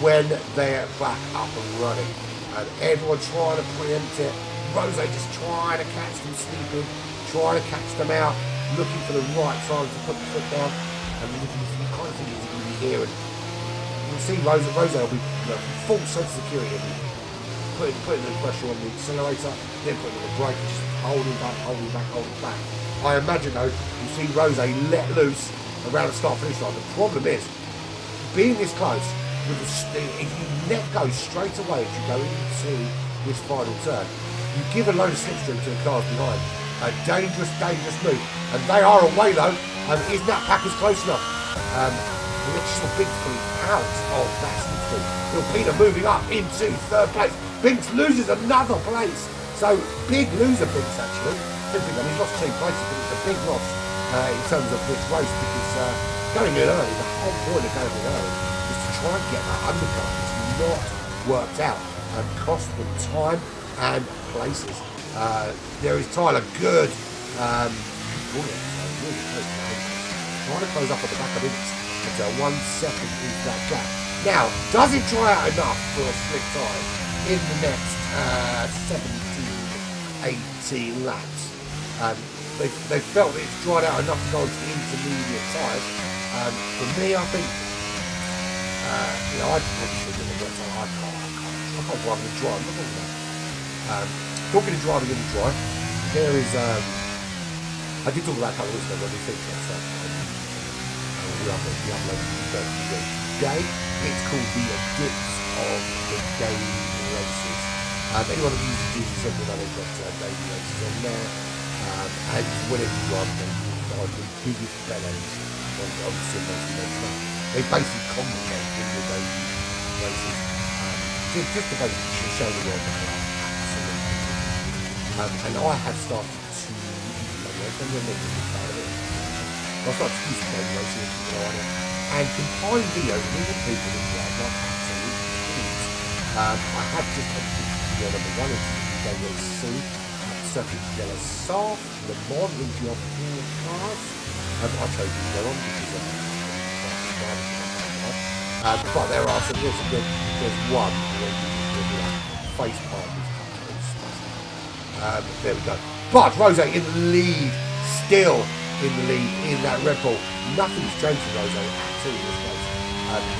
when they're back up and running. And everyone trying to preempt it. Rose just trying to catch them sleeping, trying to catch them out, looking for the right time to put the foot down. And you kind of think he's going to be here. And you'll see Rose will be full sense of security. Putting the pressure on the accelerator, then putting on the brake, just holding back. I imagine though, you see Rose let loose around the start-finish line. The problem is, being this close, if you let go straight away as you go into this final turn, you give a load of slipstream to the cars behind. A dangerous move. And they are away though. Is Nat Packers close enough? We just saw Binks coming out of that slipstream. Peter moving up into 3rd place. Binks loses another place. So big loser Binks actually. He's lost 2 places, but it's a big loss in terms of this race because going in early, the whole point of going in early is to try and get that undercut. It's not worked out and cost them time and places. There is Tyler Good. Trying to close up at the back of Binks. It's 1 second into that gap. Now, does it dry out enough for a slick time in the next 17, 18 laps? They felt that it's dried out enough to go into the intermediate tyres. For me, I think, I'd probably should have got I can't drive in the dry. Talking of driving in the dry, there is, I did talk about a couple of weeks ago when we featured ourselves. We uploaded the day. It's called the Adits of the Daily Races. Anyone that uses GC7 will know they've got daily races on there. And whenever you run them, you find the biggest bellows on the sim racing. They basically communicate in the daily races. Just to basically show the world that they are absolutely. And I have started to I started to use daily racing and compile videos of all the people that drive like absolute kids. I had just video number 1 of the Race C, Circuit de la Sarthe, Le Mans, into your 4 cars. I chose to go on because but there are some, there's one where you can do face part with there we go. But Rose in the lead, still in the lead in that Red Bull. Nothing's changed for Rose at all in this race.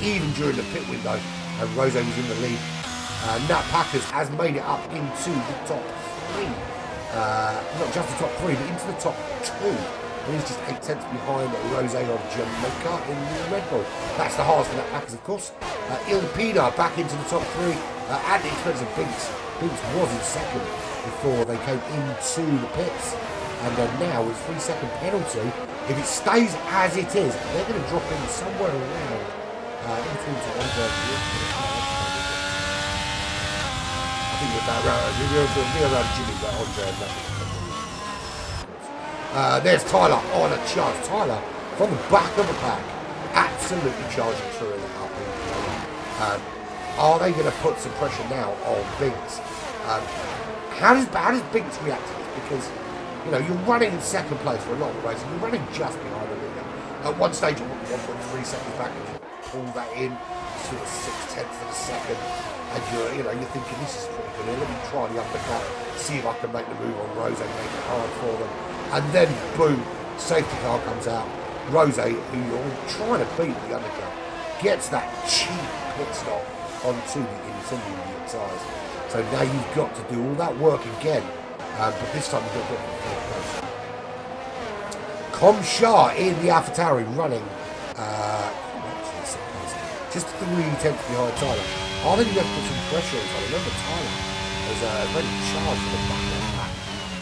Even during the pit window, Rose was in the lead. Nat Packers has made it up into the top 3. Not just the top 3, but into the top 2. And he's just 8 tenths behind Rose of Jamaica in the Red Bull. That's the hardest for Nat Packers, of course. Ilpina back into the top 3 at the expense of Binks. Binks was in second before they came into the pits. And now with 3-second penalty, if it stays as it is, they're going to drop in somewhere around in between to Andre. I think we're around Jimmy, but Andre and nothing. There's Tyler on a charge. Tyler from the back of the pack, absolutely charging through in the uphill. Are they going to put some pressure now on Binks? How does Binks react to this? Because, you know, you're running in second place for a lot of the race, and you're running just behind the leader. At one stage, you're 1.3 seconds back, and you pull that in, sort of 0.6 of a second, and you're thinking, this is pretty good. Let me try the undercut, see if I can make the move on Rose, make it hard for them. And then, boom, safety car comes out. Rose, who you're trying to beat the undercut, gets that cheap pit stop onto the intermediate tyres. So now you've got to do all that work again, but this time you've got to do it closer. Comshar in the AlphaTauri running just 3 tenths behind Tyler. Are they going to put some pressure on Tyler? Remember, Tyler is very charged for the back of the pack.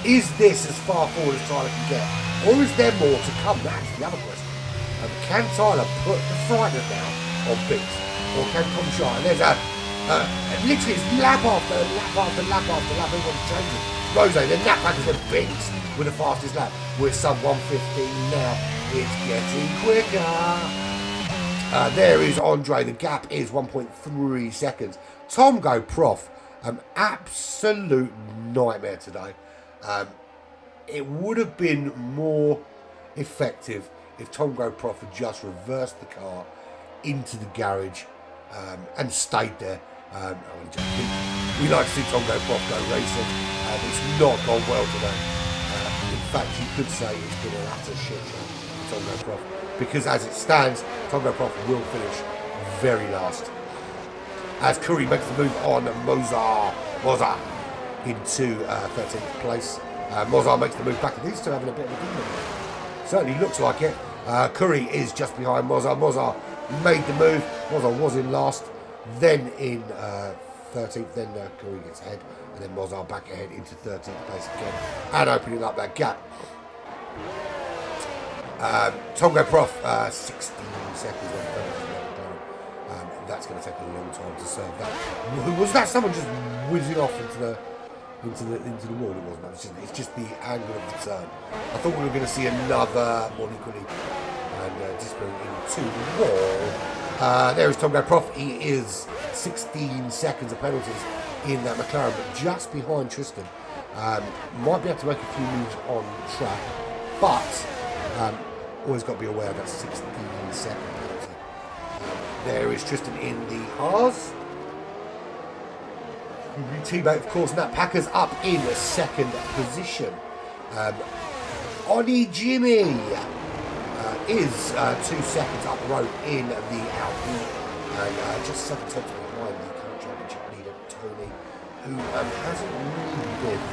Is this as far forward as Tyler can get? Or is there more to come? That's the other question. Can Tyler put the frighteners down on Binks? Or can Comshar? And there's literally it's lap after lap after lap after lap, everyone's changing. Rose, then that back is Binks with the fastest lap. We're sub 115 now. It's getting quicker. There is Andre. The gap is 1.3 seconds. Tom Go Prof. Absolute nightmare today. It would have been more effective if Tom Go Prof had just reversed the car into the garage and stayed there. We like to see Tom Go Prof go racing. It's not gone well today. In fact, you could say it's been an utter shit show for Tom Go Prof. Because as it stands, Tom Go Prof will finish very last. As Curry makes the move on Mozart into 13th place. Mozart makes the move back, and these two having a bit of a good. Certainly looks like it. Curry is just behind Mozart. Mozart made the move. Mozart was in last, then in 13th, then Curry gets ahead, and then Mozart back ahead into 13th place again, and opening up that gap. Tongo Prof, 16 seconds on that's going to take a long time to serve that. Was that someone just whizzing off into the wall? It wasn't. It's just the angle of the turn. I thought we were going to see another Moniculi and just going into the wall. There is Tongo Prof. He is 16 seconds of penalties in that McLaren, but just behind Tristan. Might be able to make a few moves on track, but always got to be aware of that 16 second penalty. There is Tristan in the Haas. Teammate, of course, Nat Packer's up in second position. Oni Jimmy is 2 seconds up the road in the Alpine, and just 7 tenths behind the current championship leader, Tony, who hasn't really been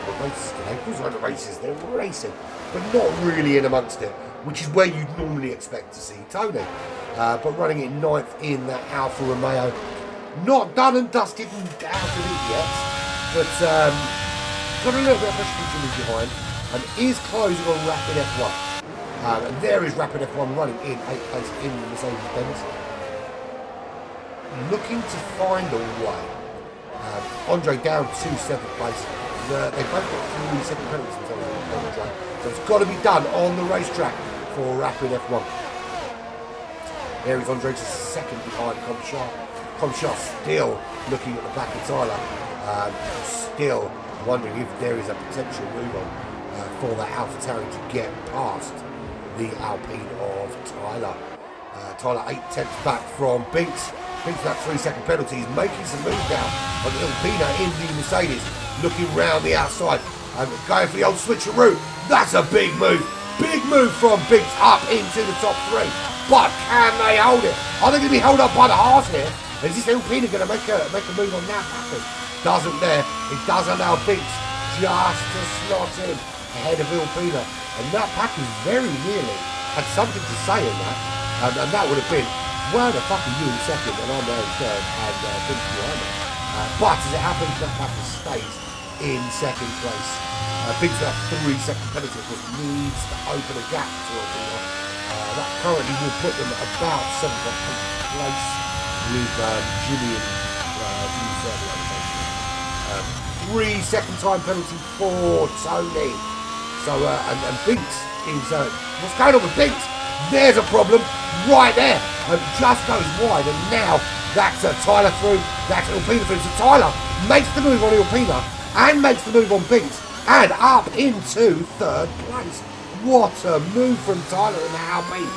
the races today. Of course, the races, they're racing, but not really in amongst it, which is where you'd normally expect to see Tony. But running in 9th in that Alfa Romeo. Not done and dusted and out of it yet, but got a little bit of pressure Jimmy behind, and is closing on Rapid F1. And there is Rapid F1 running in 8th place in the Mercedes-Benz. Looking to find a way. Andre down to 7th place. They both got 3 second penalties in Andre, so it's got to be done on the racetrack for Rapid F1. There is Andre just second behind Comshar. Comshar still looking at the back of Tyler, still wondering if there is a potential move on for that AlphaTauri to get past the Alpine of Tyler. Tyler 8 tenths back from Binks. Binks that 3 second penalty. He's making some moves down on the Alpina in the Mercedes, looking round the outside and going for the old switcheroo. That's a big move. Big move from Binks up into the top 3. But can they hold it? Are they going to be held up by the Haas here? Is this Alpina going to make a move on that package? Doesn't there. It does allow Binks just to slot in ahead of Alpina. And that package very nearly had something to say in that. And that would have been, where the fuck are you in second and I'm there in third and Binks behind me. But as it happens, that package stays in second place. Binks with that 3 second penalty, of course, needs to open a gap to Alpina. That currently will put them at about 7th or 8th place with Jimmy and Jimmy third. 3 second time penalty for Tony. So and Binks is what's going on with Binks? There's a problem. right there, and just goes wide, and now that's Tyler through, that's Ilpina through, so Tyler makes the move on Ilpina, and makes the move on Binks, and up into third place. What a move from Tyler and Alpine.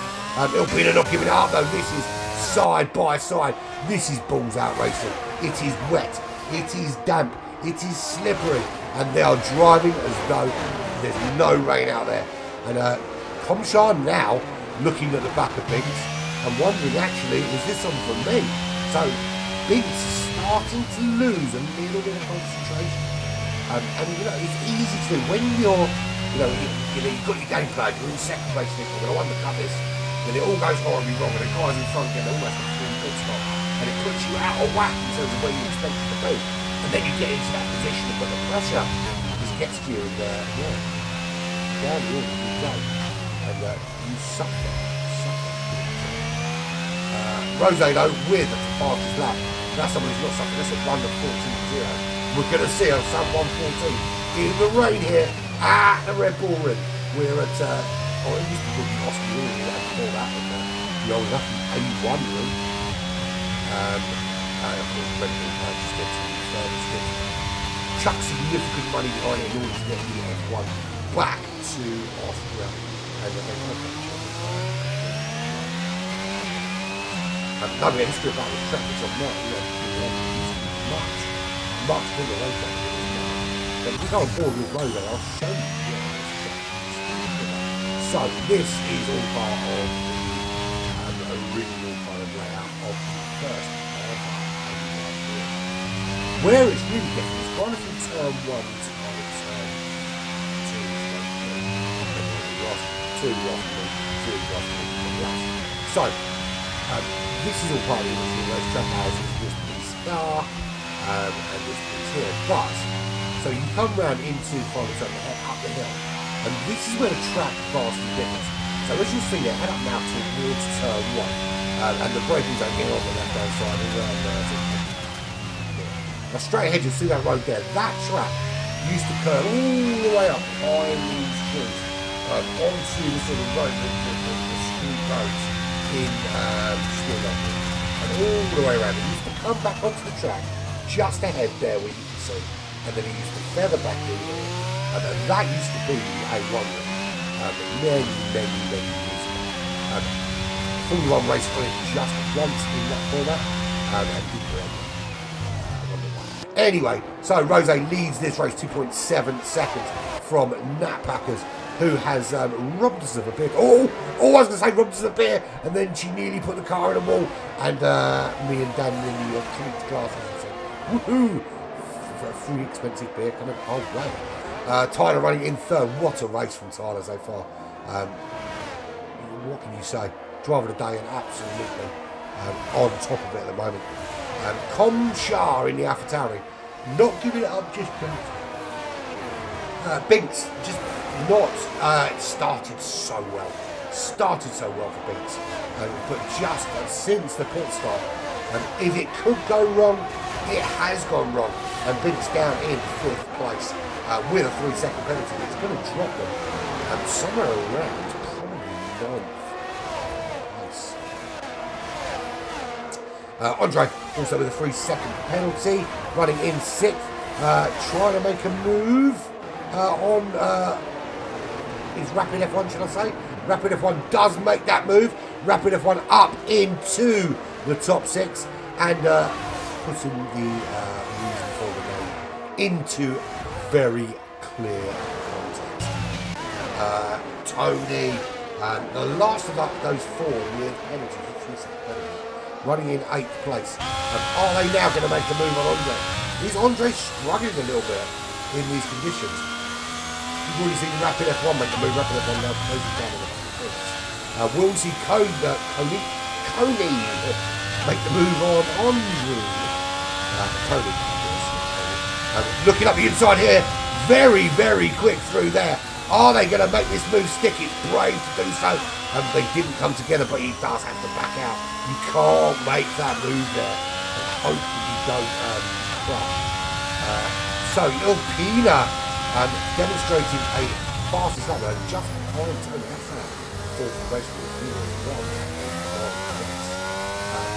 Ilpina not giving it up though, this is side by side, this is balls out racing, it is wet, it is damp, it is slippery, and they are driving as though there's no rain out there. And Comshar now looking at the back of Binks and wondering, actually, is this something for me? So Binks is starting to lose a little bit of concentration. And you know, it's easy to do when you're, you've got your game plan, you're in second place, you're going to undercut this, and it all goes horribly wrong, and the guys in front get almost a full pit stop, and it puts you out of whack in terms of where you expect it to be. And then you get into that position, but the pressure just gets to you, and down the order you go, and you suffer. Rose though with the fastest lap. That's someone who's not suffering. That's at under 14.0. We're going to see on sub 114 in the rain here at the Red Bull Ring. We're at it used to be called the Austrian Grand Prix before that, but the old enough A1 room. Of course, Red Bull just gets chuck significant money behind it in order to get the F1 back to Austria, and they want to another history about this track, which I'm not much bigger race track. But if you go on board with Rose, I'll show you. So this is all part of the original kind of layout of the first ever. Where it's really different is kind of from turn 1 to kind of turn 2, So this is all part of the original race track, as is this piece star and this piece here. But so you come round into final turn, head up the hill, and this is where the track vastly differs. So as you see, head up now towards turn 1, and the braking zone here on the left hand side is now straight ahead, you'll see that road there. That track used to curve all the way up behind these trees onto the sort of road, the street roads in Sweden, and all the way around. It used to come back onto the track just ahead there where you can see, and then it used to feather back in here, and that used to be a one many years ago. Formula 1 raced on it just once in that format, and didn't do anything. Anyway, so Rose leads this race 2.7 seconds from Nat Packers, who has robbed us of a beer. Oh, I was going to say robbed us of a beer, and then she nearly put the car in a wall, and me and Dan nearly clinked glasses and said, woohoo, for a free expensive beer coming our way. Tyler running in third. What a race from Tyler so far. What can you say? Driver of the day, and absolutely on top of it at the moment. Comshar in the AlphaTauri, not giving it up just yet. Binks just not started so well for Binks, but just since the pit stop, if it could go wrong, it has gone wrong, and Binks down in 5th place with a 3-second penalty. It's going to drop them somewhere around probably 9th place. Andre also with a 3-second penalty, running in 6th, trying to make a move on his Rapid F1, should I say. Rapid F1 does make that move. Rapid F1 up into the top 6 and putting the reason for the name into very clear context. Tony, the last of those 4 with penalties, 3-second penalties, running in 8th place. Are they now going to make a move on Andre? Is Andre struggling a little bit in these conditions? You've already seen Rapid F1 make a move. Rapid F1 now closing down on the back of the we'll see Coney make the move on Andre. Coney. Looking up the inside here. Very, very quick through there. Are they going to make this move stick? It's brave to do so. They didn't come together, but he does have to back out. You can't make that move there. Hope that you don't crash. So Ilpina demonstrating a fastest lap just behind Tony. That's 4th place for Ilpina as well.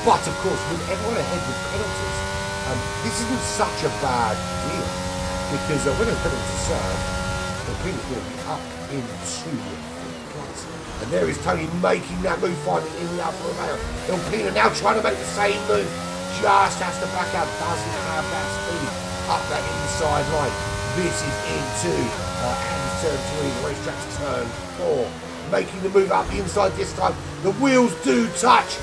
But of course, with everyone ahead with penalties, this isn't such a bad deal because when a penalty served, the Peter's going to be up into fifth place. And there is Tony making that move finally in the Alfa Romeo. Ilpina now trying to make the same move. Just has to back out, doesn't have that speed up that inside line. This is into Andy's turn 3, the racetrack's turn 4. Making the move up the inside this time. The wheels do touch.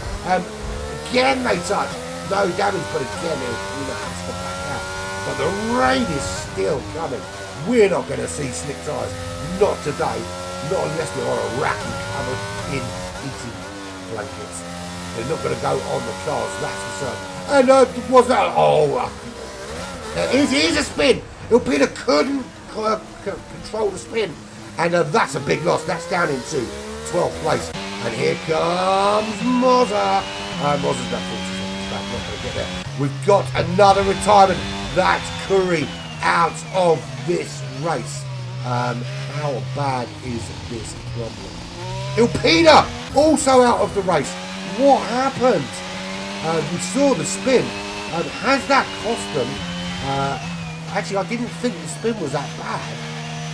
Again they touch. No damage, but again Ilpina has to back out. But the rain is still coming. We're not going to see slick tyres. Not today. Not unless they're on a racking covered in heating blankets. They're not going to go on the cars, that's for certain. And was that? Oh, here's a spin. Ilpina couldn't control the spin, and that's a big loss. That's down into 12th place. And here comes Mozza. Mozza's about 40 seconds back. Not going to get there. We've got another retirement. That's Curry out of this race. How bad is this problem? Ilpina also out of the race. What happened? We saw the spin. Has that cost them? Actually, I didn't think the spin was that bad.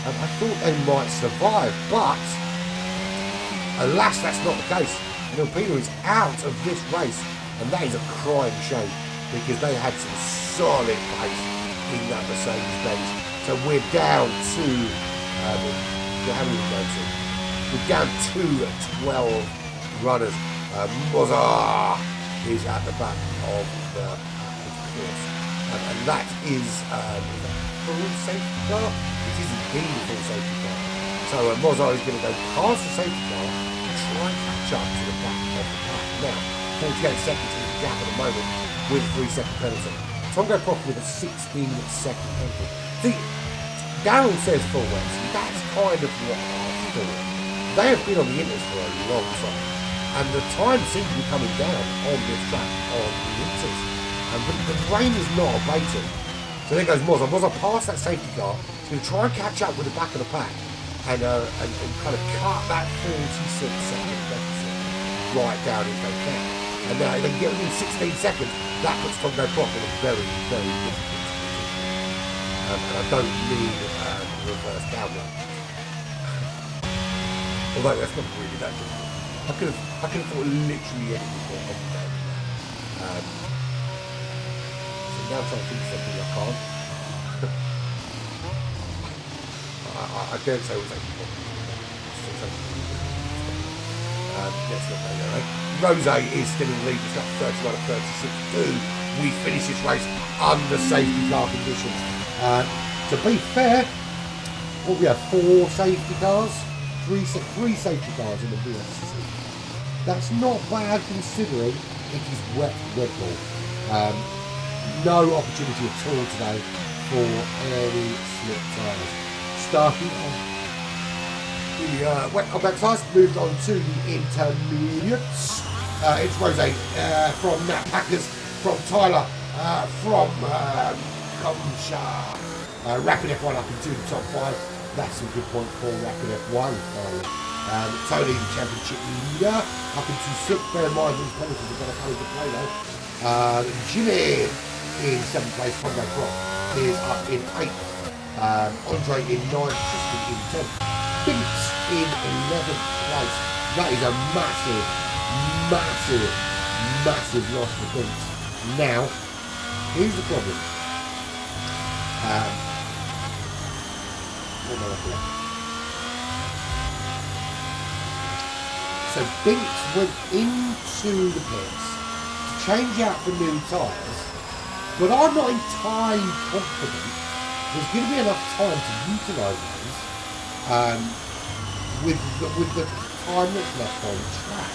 I thought they might survive, but alas, that's not the case. Ilpina is out of this race, and that is a crying shame because they had some solid pace in that Mercedes-Benz. So we're down to how many we down to? We're down to 12 runners. Mozza is at the back of the course, and that is full safety car. It is indeed a full safety car. So Mozza is going to go past the safety car and try and catch up to the back of the car. Now, 48 seconds is the gap at the moment with a 3-second penalty. Tongo Prof with a 16-second penalty. See, Darryl says full wets, and that's kind of what I thought. They have been on the Inters for a long time, and the time seems to be coming down on this track on the Inters, but the rain is not abating. So there goes Mozza. Mozza past that safety car. He's going to try and catch up with the back of the pack and kind of cut that 46-second deficit right down if they can. And now if they can get within 16 seconds, that puts Tongo Prof in a very, very difficult position. And I don't mean reverse downward. Although that's not really that difficult. I could have thought literally anything more complicated. So now I'm trying to think of something I can't. I don't say it was actually let's not go there, right? Rose is still in the lead. It's got 31 and 36. Do we finish this race under safety car conditions? To be fair, what we have 4 safety cars, 3 safety cars in the VSC. That's not bad considering it is wet Red Bull. No opportunity at all today for any slip tyres. Starting on the wet compact tyres, moved on to the intermediates. It's Rose from Nat Packers, from Tyler, from Comsha. Rapid F1 up into the top 5. That's a good point for Rapid F1. Tony, the championship leader, up into 6th. Bear in mind these penalties are going to come into play though. Jimmy in 7th place. Tongo Prof is up in 8th. Andre in 9th. Tristan in 10th. Binks in 11th place. That is a massive, massive, massive loss for Binks. Now, here's the problem. So Binks went into the pits to change out for new tyres, but I'm not entirely confident there's going to be enough time to utilise those with the time that's left on the track.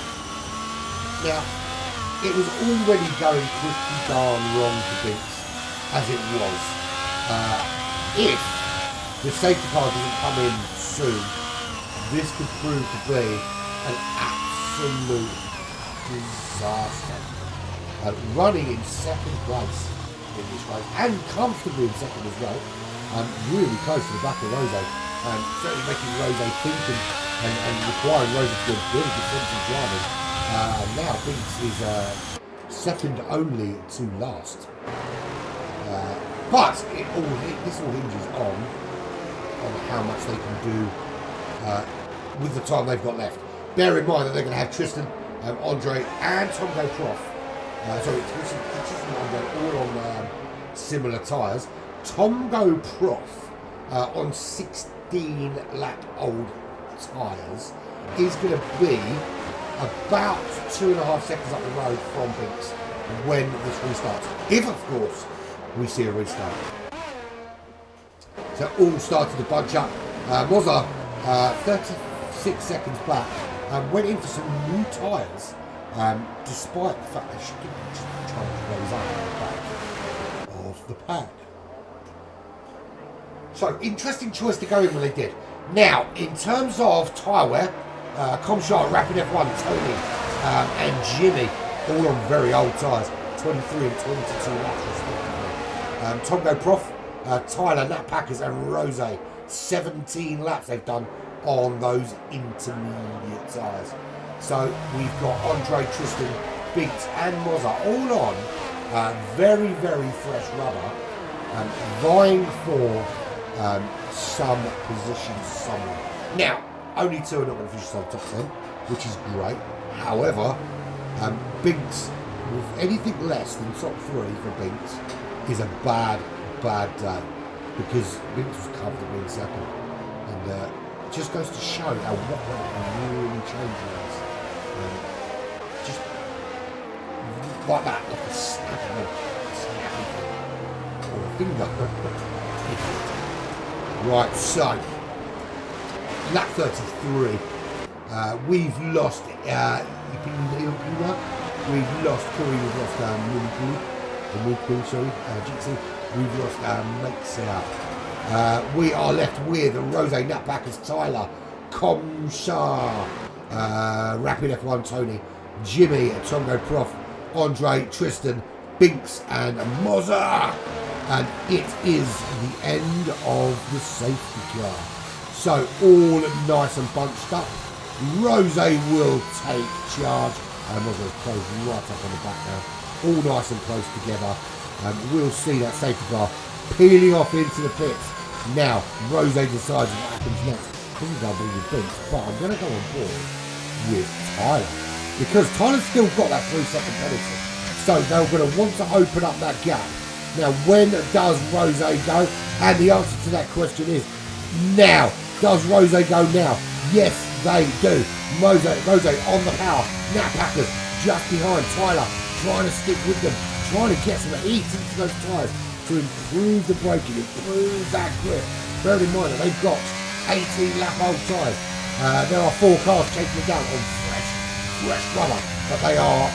Now, it was already going pretty darn wrong for Binks as it was. If the safety car doesn't come in soon, this could prove to be an absolute disaster. Running in 2nd place in this race, and comfortably in 2nd as well, really close to the back of Rose, certainly making Rose think and requiring Rose to do a bit of defensive driving. Now Binks is second only to last. But this all hinges on how much they can do with the time they've got left. Bear in mind that they're going to have Tristan, Andre, and Tomgo Prof. Sorry, Tristan and Andre all on similar tyres. Tomgo Prof on 16 lap old tyres is going to be about 2.5 seconds up the road from Binks when this restarts. If, of course, we see a restart. So all started to bunch up. Mozza, 36 seconds back, went in for some new tyres, despite the fact they should be trying to raise up the back of the pack. So, interesting choice to go in when they did. Now, in terms of tyre wear, Comshar, Rapid F1, Tony, and Jimmy, all on very old tyres, 23 and 22 laps respectively. Tomgo Prof, Tyler, Nat Packers, and Rose, 17 laps they've done on those intermediate tyres. So we've got Andre, Tristan, Binks, and Mozza all on very, very fresh rubber, vying for some positions somewhere. Now, only two are not going to finish on top 10, which is great. However, Binks, with anything less than top 3 for Binks, is a bad day, because Binks was comfortably in second. And it just goes to show how what can really change is. Just like that, like a snap or a finger. Right, so lap 33. We've lost Ipina, we've lost Curry, we've lost Muliku, sorry, Jitsi, we've lost Mexia. We are left with Rose, Nutbackers, Tyler, Comshar, Rapid F1, Tony, Jimmy, Tomgo Prof, Andre, Tristan, Binks, and Mozza. And it is the end of the safety car. So all nice and bunched up. Rose will take charge. And Mozza's closed right up on the back now. All nice and close together. We'll see that safety car peeling off into the pits. Now, Rose decides what happens next. This is going to be with Binks, but I'm going to go on board with Tyler. Because Tyler's still got that 3-second penalty. So they're going to want to open up that gap. Now, when does Rose go? And the answer to that question is now. Does Rose go now? Yes, they do. Rose on the power. Nat Packers just behind Tyler, trying to stick with them, trying to get some heat into those tyres to improve the braking, improve that grip. Bear in mind that they've got 18 lap old tyres. There are 4 cars chasing them down on fresh rubber, but they are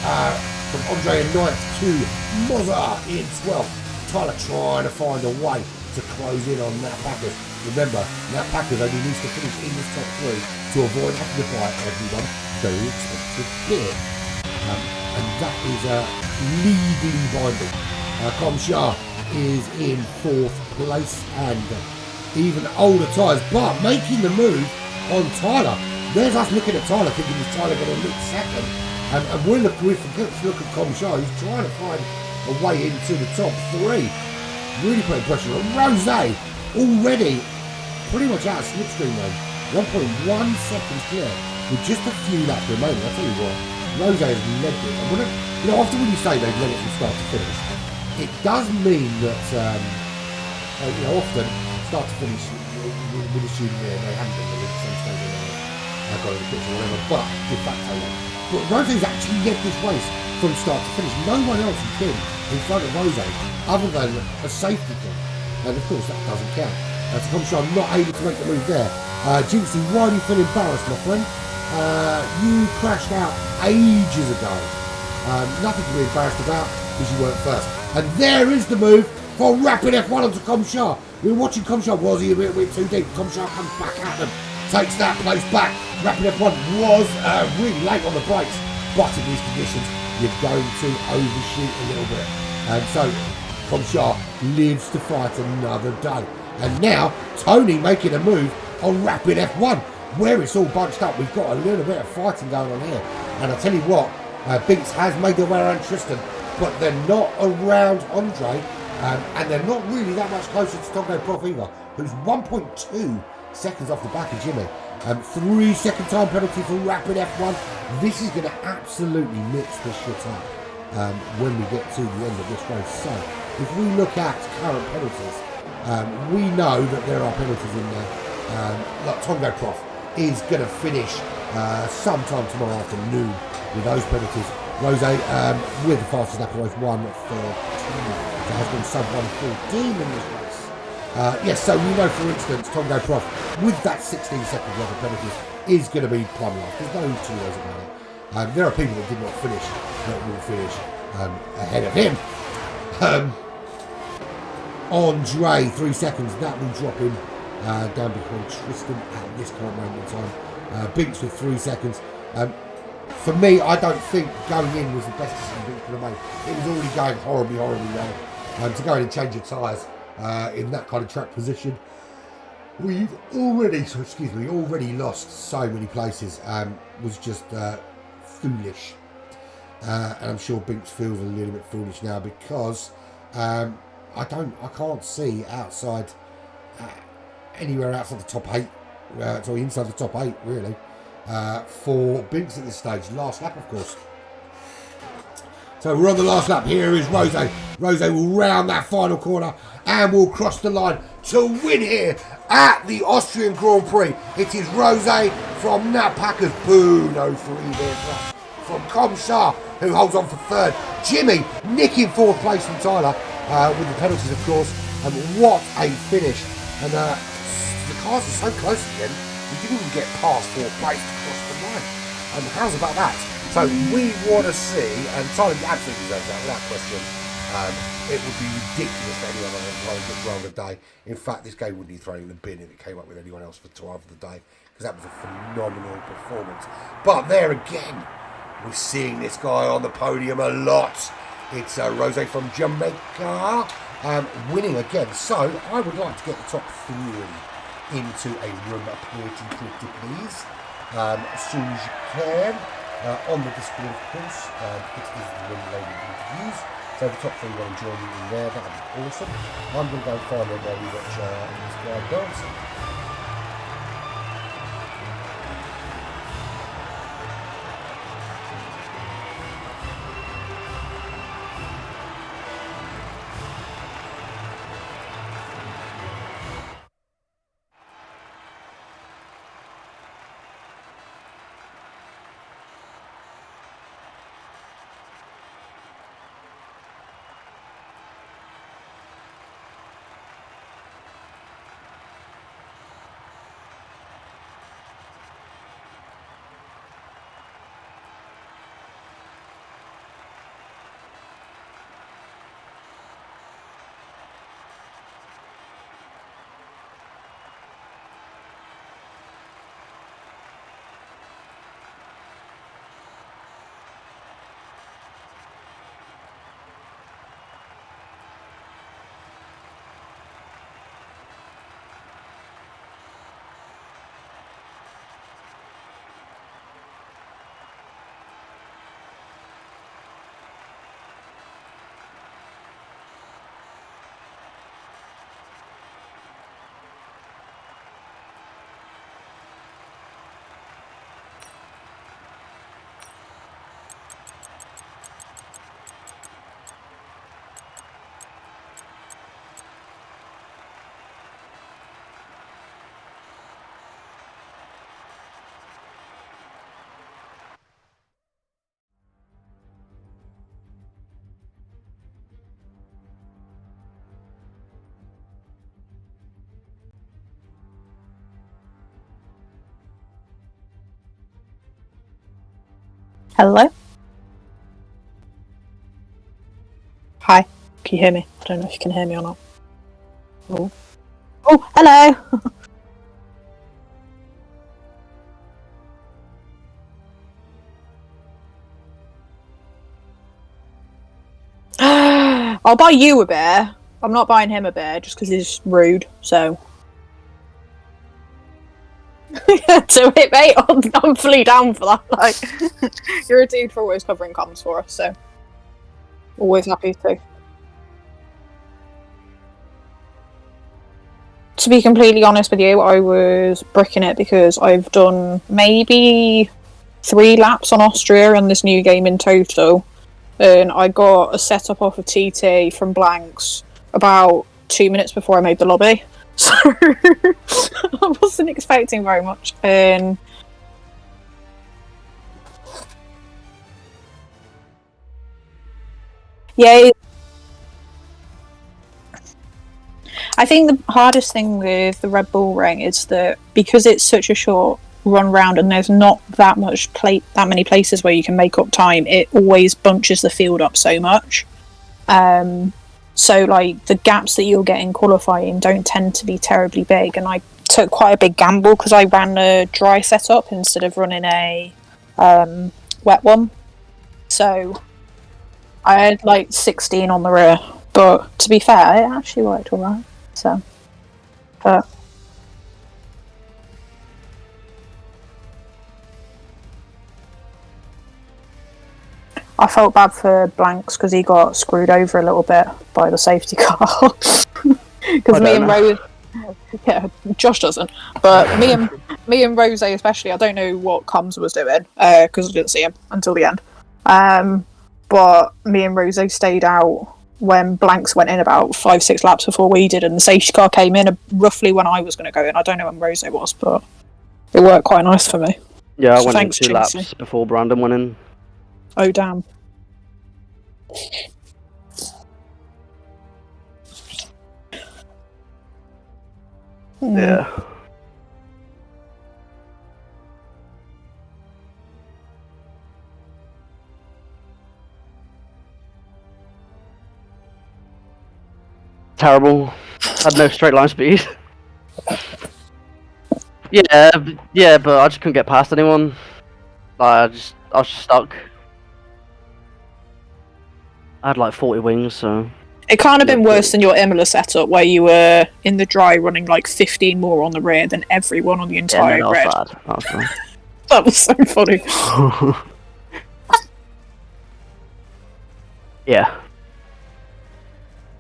from Andre in 9th to Mozza in 12th. Tyler trying to find a way to close in on Nat Packers. Remember, Nat Packers only needs to finish in this top 3 to avoid having to buy everyone very expensive gear. And that is legally binding. Comshar is in 4th place and even older tyres, but making the move on Tyler. There's us looking at Tyler thinking, is Tyler going to look second? And we're looking at Comshar, who's trying to find a way into the top 3. Really putting pressure on Rose, already pretty much out of slipstream range. 1.1 seconds clear with just a few laps remaining. I'll tell you what, Rose has led it. And often when you say they've led it from start to finish, it does mean that often start to finish with a student there, they haven't been really at some stage in their got in the pits or whatever, but de facto led. But Rose's actually led this race from start to finish. No one else has been in front of Rose other than a safety car. And of course that doesn't count. So Comshar not able to make the move there. Jinxie, why do you feel embarrassed, my friend? You crashed out ages ago. Nothing to be embarrassed about because you weren't first. And there is the move for Rapid F1 onto Comshar. We were watching Comshar, was he a bit too deep? Comshar comes back at them, takes that place back. Rapid F1 was really late on the brakes, but in these conditions, you're going to overshoot a little bit. And so Comshar lives to fight another day. And now, Tony making a move on Rapid F1, where it's all bunched up. We've got a little bit of fighting going on here. And I tell you what, Binks has made their way around Tristan. but they're not around Andre, and they're not really that much closer to Tongo Prof either, who's 1.2 seconds off the back of Jimmy. 3 second time penalty for rapid F1. This is going to absolutely mix this shit up when we get to the end of this race. So if we look at current penalties, we know that there are penalties in there. Like Tongo Prof is going to finish sometime tomorrow afternoon with those penalties. Rose with the fastest lap of race 1:14. So has been sub 1:14 in this race. Yes, so we know, for instance, Tongo Prof with that 16 second worth of penalties is going to be plumb life. There's no 2 ways about it. There are people that did not finish that will finish ahead of him. Andre, 3 seconds, that will drop him down behind Tristan at this current moment in time. Binks with 3 seconds. For me, I don't think going in was the best decision Binks could have made. It was already going horribly wrong. To go in and change your tyres in that kind of track position, we've already lost so many places. Was just foolish. And I'm sure Binks feels a little bit foolish now because I can't see outside anywhere outside the top 8. Sorry, inside the top 8 really. For Binks at this stage. Last lap, of course. So we're on the last lap. Here is Rose. Rose will round that final corner and will cross the line to win here at the Austrian Grand Prix. It is Rose from Nat Packers. Boo, no 3 there from Comshar, who holds on for 3rd. Jimmy nicking 4th place from Tyler with the penalties, of course. And what a finish. And the cars are so close again. We didn't even get past 4th place to cross the line. And how's about that? So we want to see, and Tyler absolutely deserves that without question. It would be ridiculous for anyone else to roll the day. In fact, this game wouldn't be thrown in the bin if it came up with anyone else for drive of the day, because that was a phenomenal performance. But there again, we're seeing this guy on the podium a lot. It's Rose from Jamaica winning again. So I would like to get the top 3 into a room pretty please. As soon as you can. On the Discord, of course, it is the win label interviews. So the top 3 want to join me in there, that would be awesome. I'm going to go and find them while we watch this guy dancing. Hello? Hi, can you hear me? I don't know if you can hear me or not. Oh, oh, hello! I'll buy you a beer. I'm not buying him a beer just because he's rude, so... So it, mate, I'm fully down for that. Like, you're a dude for always covering comms for us, so Always happy to. To be completely honest with you, I was bricking it because I've done maybe 3 laps on Austria and this new game in total. And I got a setup off of TT from Blanks about 2 minutes before I made the lobby. So I wasn't expecting very much. And yeah, I think the hardest thing with the Red Bull Ring is that because it's such a short run round and there's not that many places where you can make up time, it always bunches the field up so much. So like the gaps that you'll get in qualifying don't tend to be terribly big, and I took quite a big gamble because I ran a dry setup instead of running a wet one. So I had like 16 on the rear, but to be fair, it actually worked alright. So, but I felt bad for Blanks because he got screwed over a little bit by the safety car. Because me and Rose, yeah, Josh doesn't, but me and Rose especially, I don't know what Combs was doing because I didn't see him until the end. But me and Rose stayed out when Blanks went in about 5-6 laps before we did, and the safety car came in roughly when I was going to go in. I don't know when Rose was, but it worked quite nice for me. Yeah, I So went in thanks, 2 Chelsea. laps before Brandon went in. Oh damn. Yeah. Terrible. Had no straight line speed. Yeah, but I just couldn't get past anyone. Like, I was just stuck. I had like 40 wings, so... It can't have been worse than your Imola setup where you were in the dry running like 15 more on the rear than everyone on the Yeah, entire no, grid. that was bad. That was so funny. Yeah.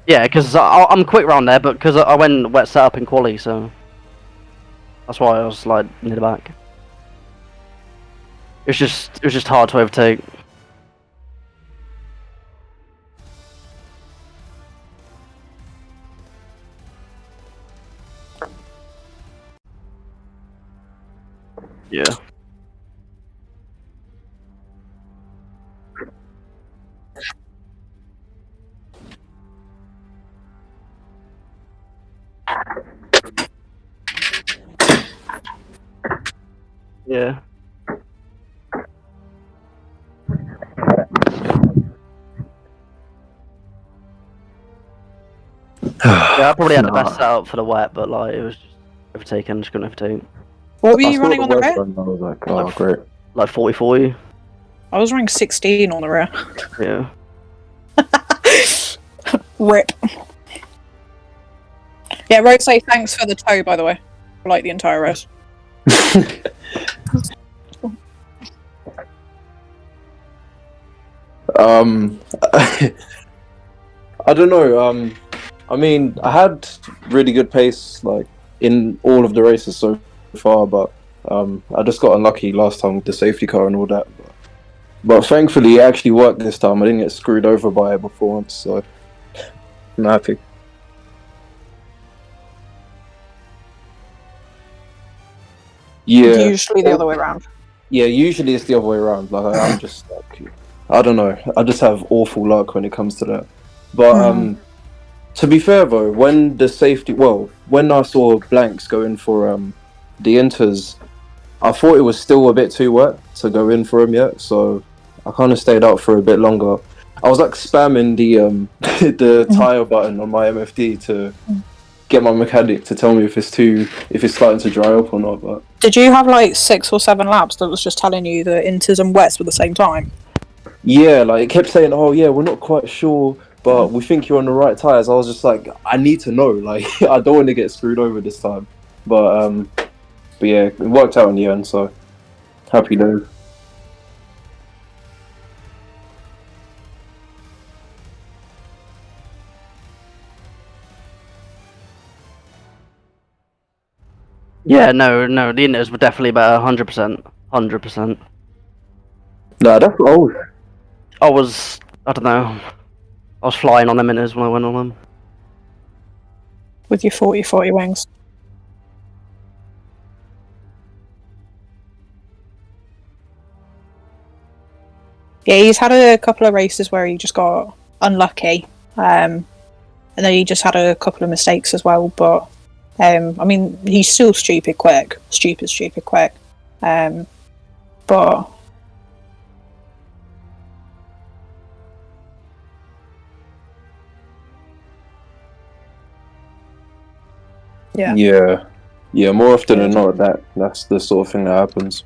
Yeah, because I'm quick round there, but because I went wet setup in quali, so... That's why I was like near the back. It was just hard to overtake. Yeah. Yeah. Yeah, I probably had the best setup for the wet, but like it was just overtaken, just couldn't overtake. What were you running on the rear? I was like, oh, great. Like 40-40. I was running 16 on the rear. Yeah. Rip. Yeah, Rose, say thanks for the tow, by the way. For like the entire race. I don't know. I mean, I had really good pace like in all of the races so far, but I just got unlucky last time with the safety car and all that. But thankfully, it actually worked this time. I didn't get screwed over by it before once, so I'm happy. Yeah. Usually the other way around. Yeah, usually it's the other way around. Like I'm just like, I don't know. I just have awful luck when it comes to that. But to be fair though, when I saw Blanks go in for the Inters, I thought it was still a bit too wet to go in for him yet. So I kind of stayed out for a bit longer. I was like spamming the the tire button on my MFD to get my mechanic to tell me if it's starting to dry up or not. But Did you have like 6 or 7 laps that was just telling you the inters and wets were the same time? yeah, like it kept saying, "Oh yeah, we're not quite sure, but we think you're on the right tires." I was just like, I need to know. Like I don't want to get screwed over this time. But yeah, it worked out in the end. So happy days. Yeah, no, the Inters were definitely better, 100%, 100%. Nah, that's old. I don't know, I was flying on them Inters when I went on them. with your 40 wings. Yeah, he's had a couple of races where he just got unlucky, and then he just had a couple of mistakes as well. But I mean, he's still stupid quick, stupid quick. But yeah, Yeah, more often than not, that's the sort of thing that happens.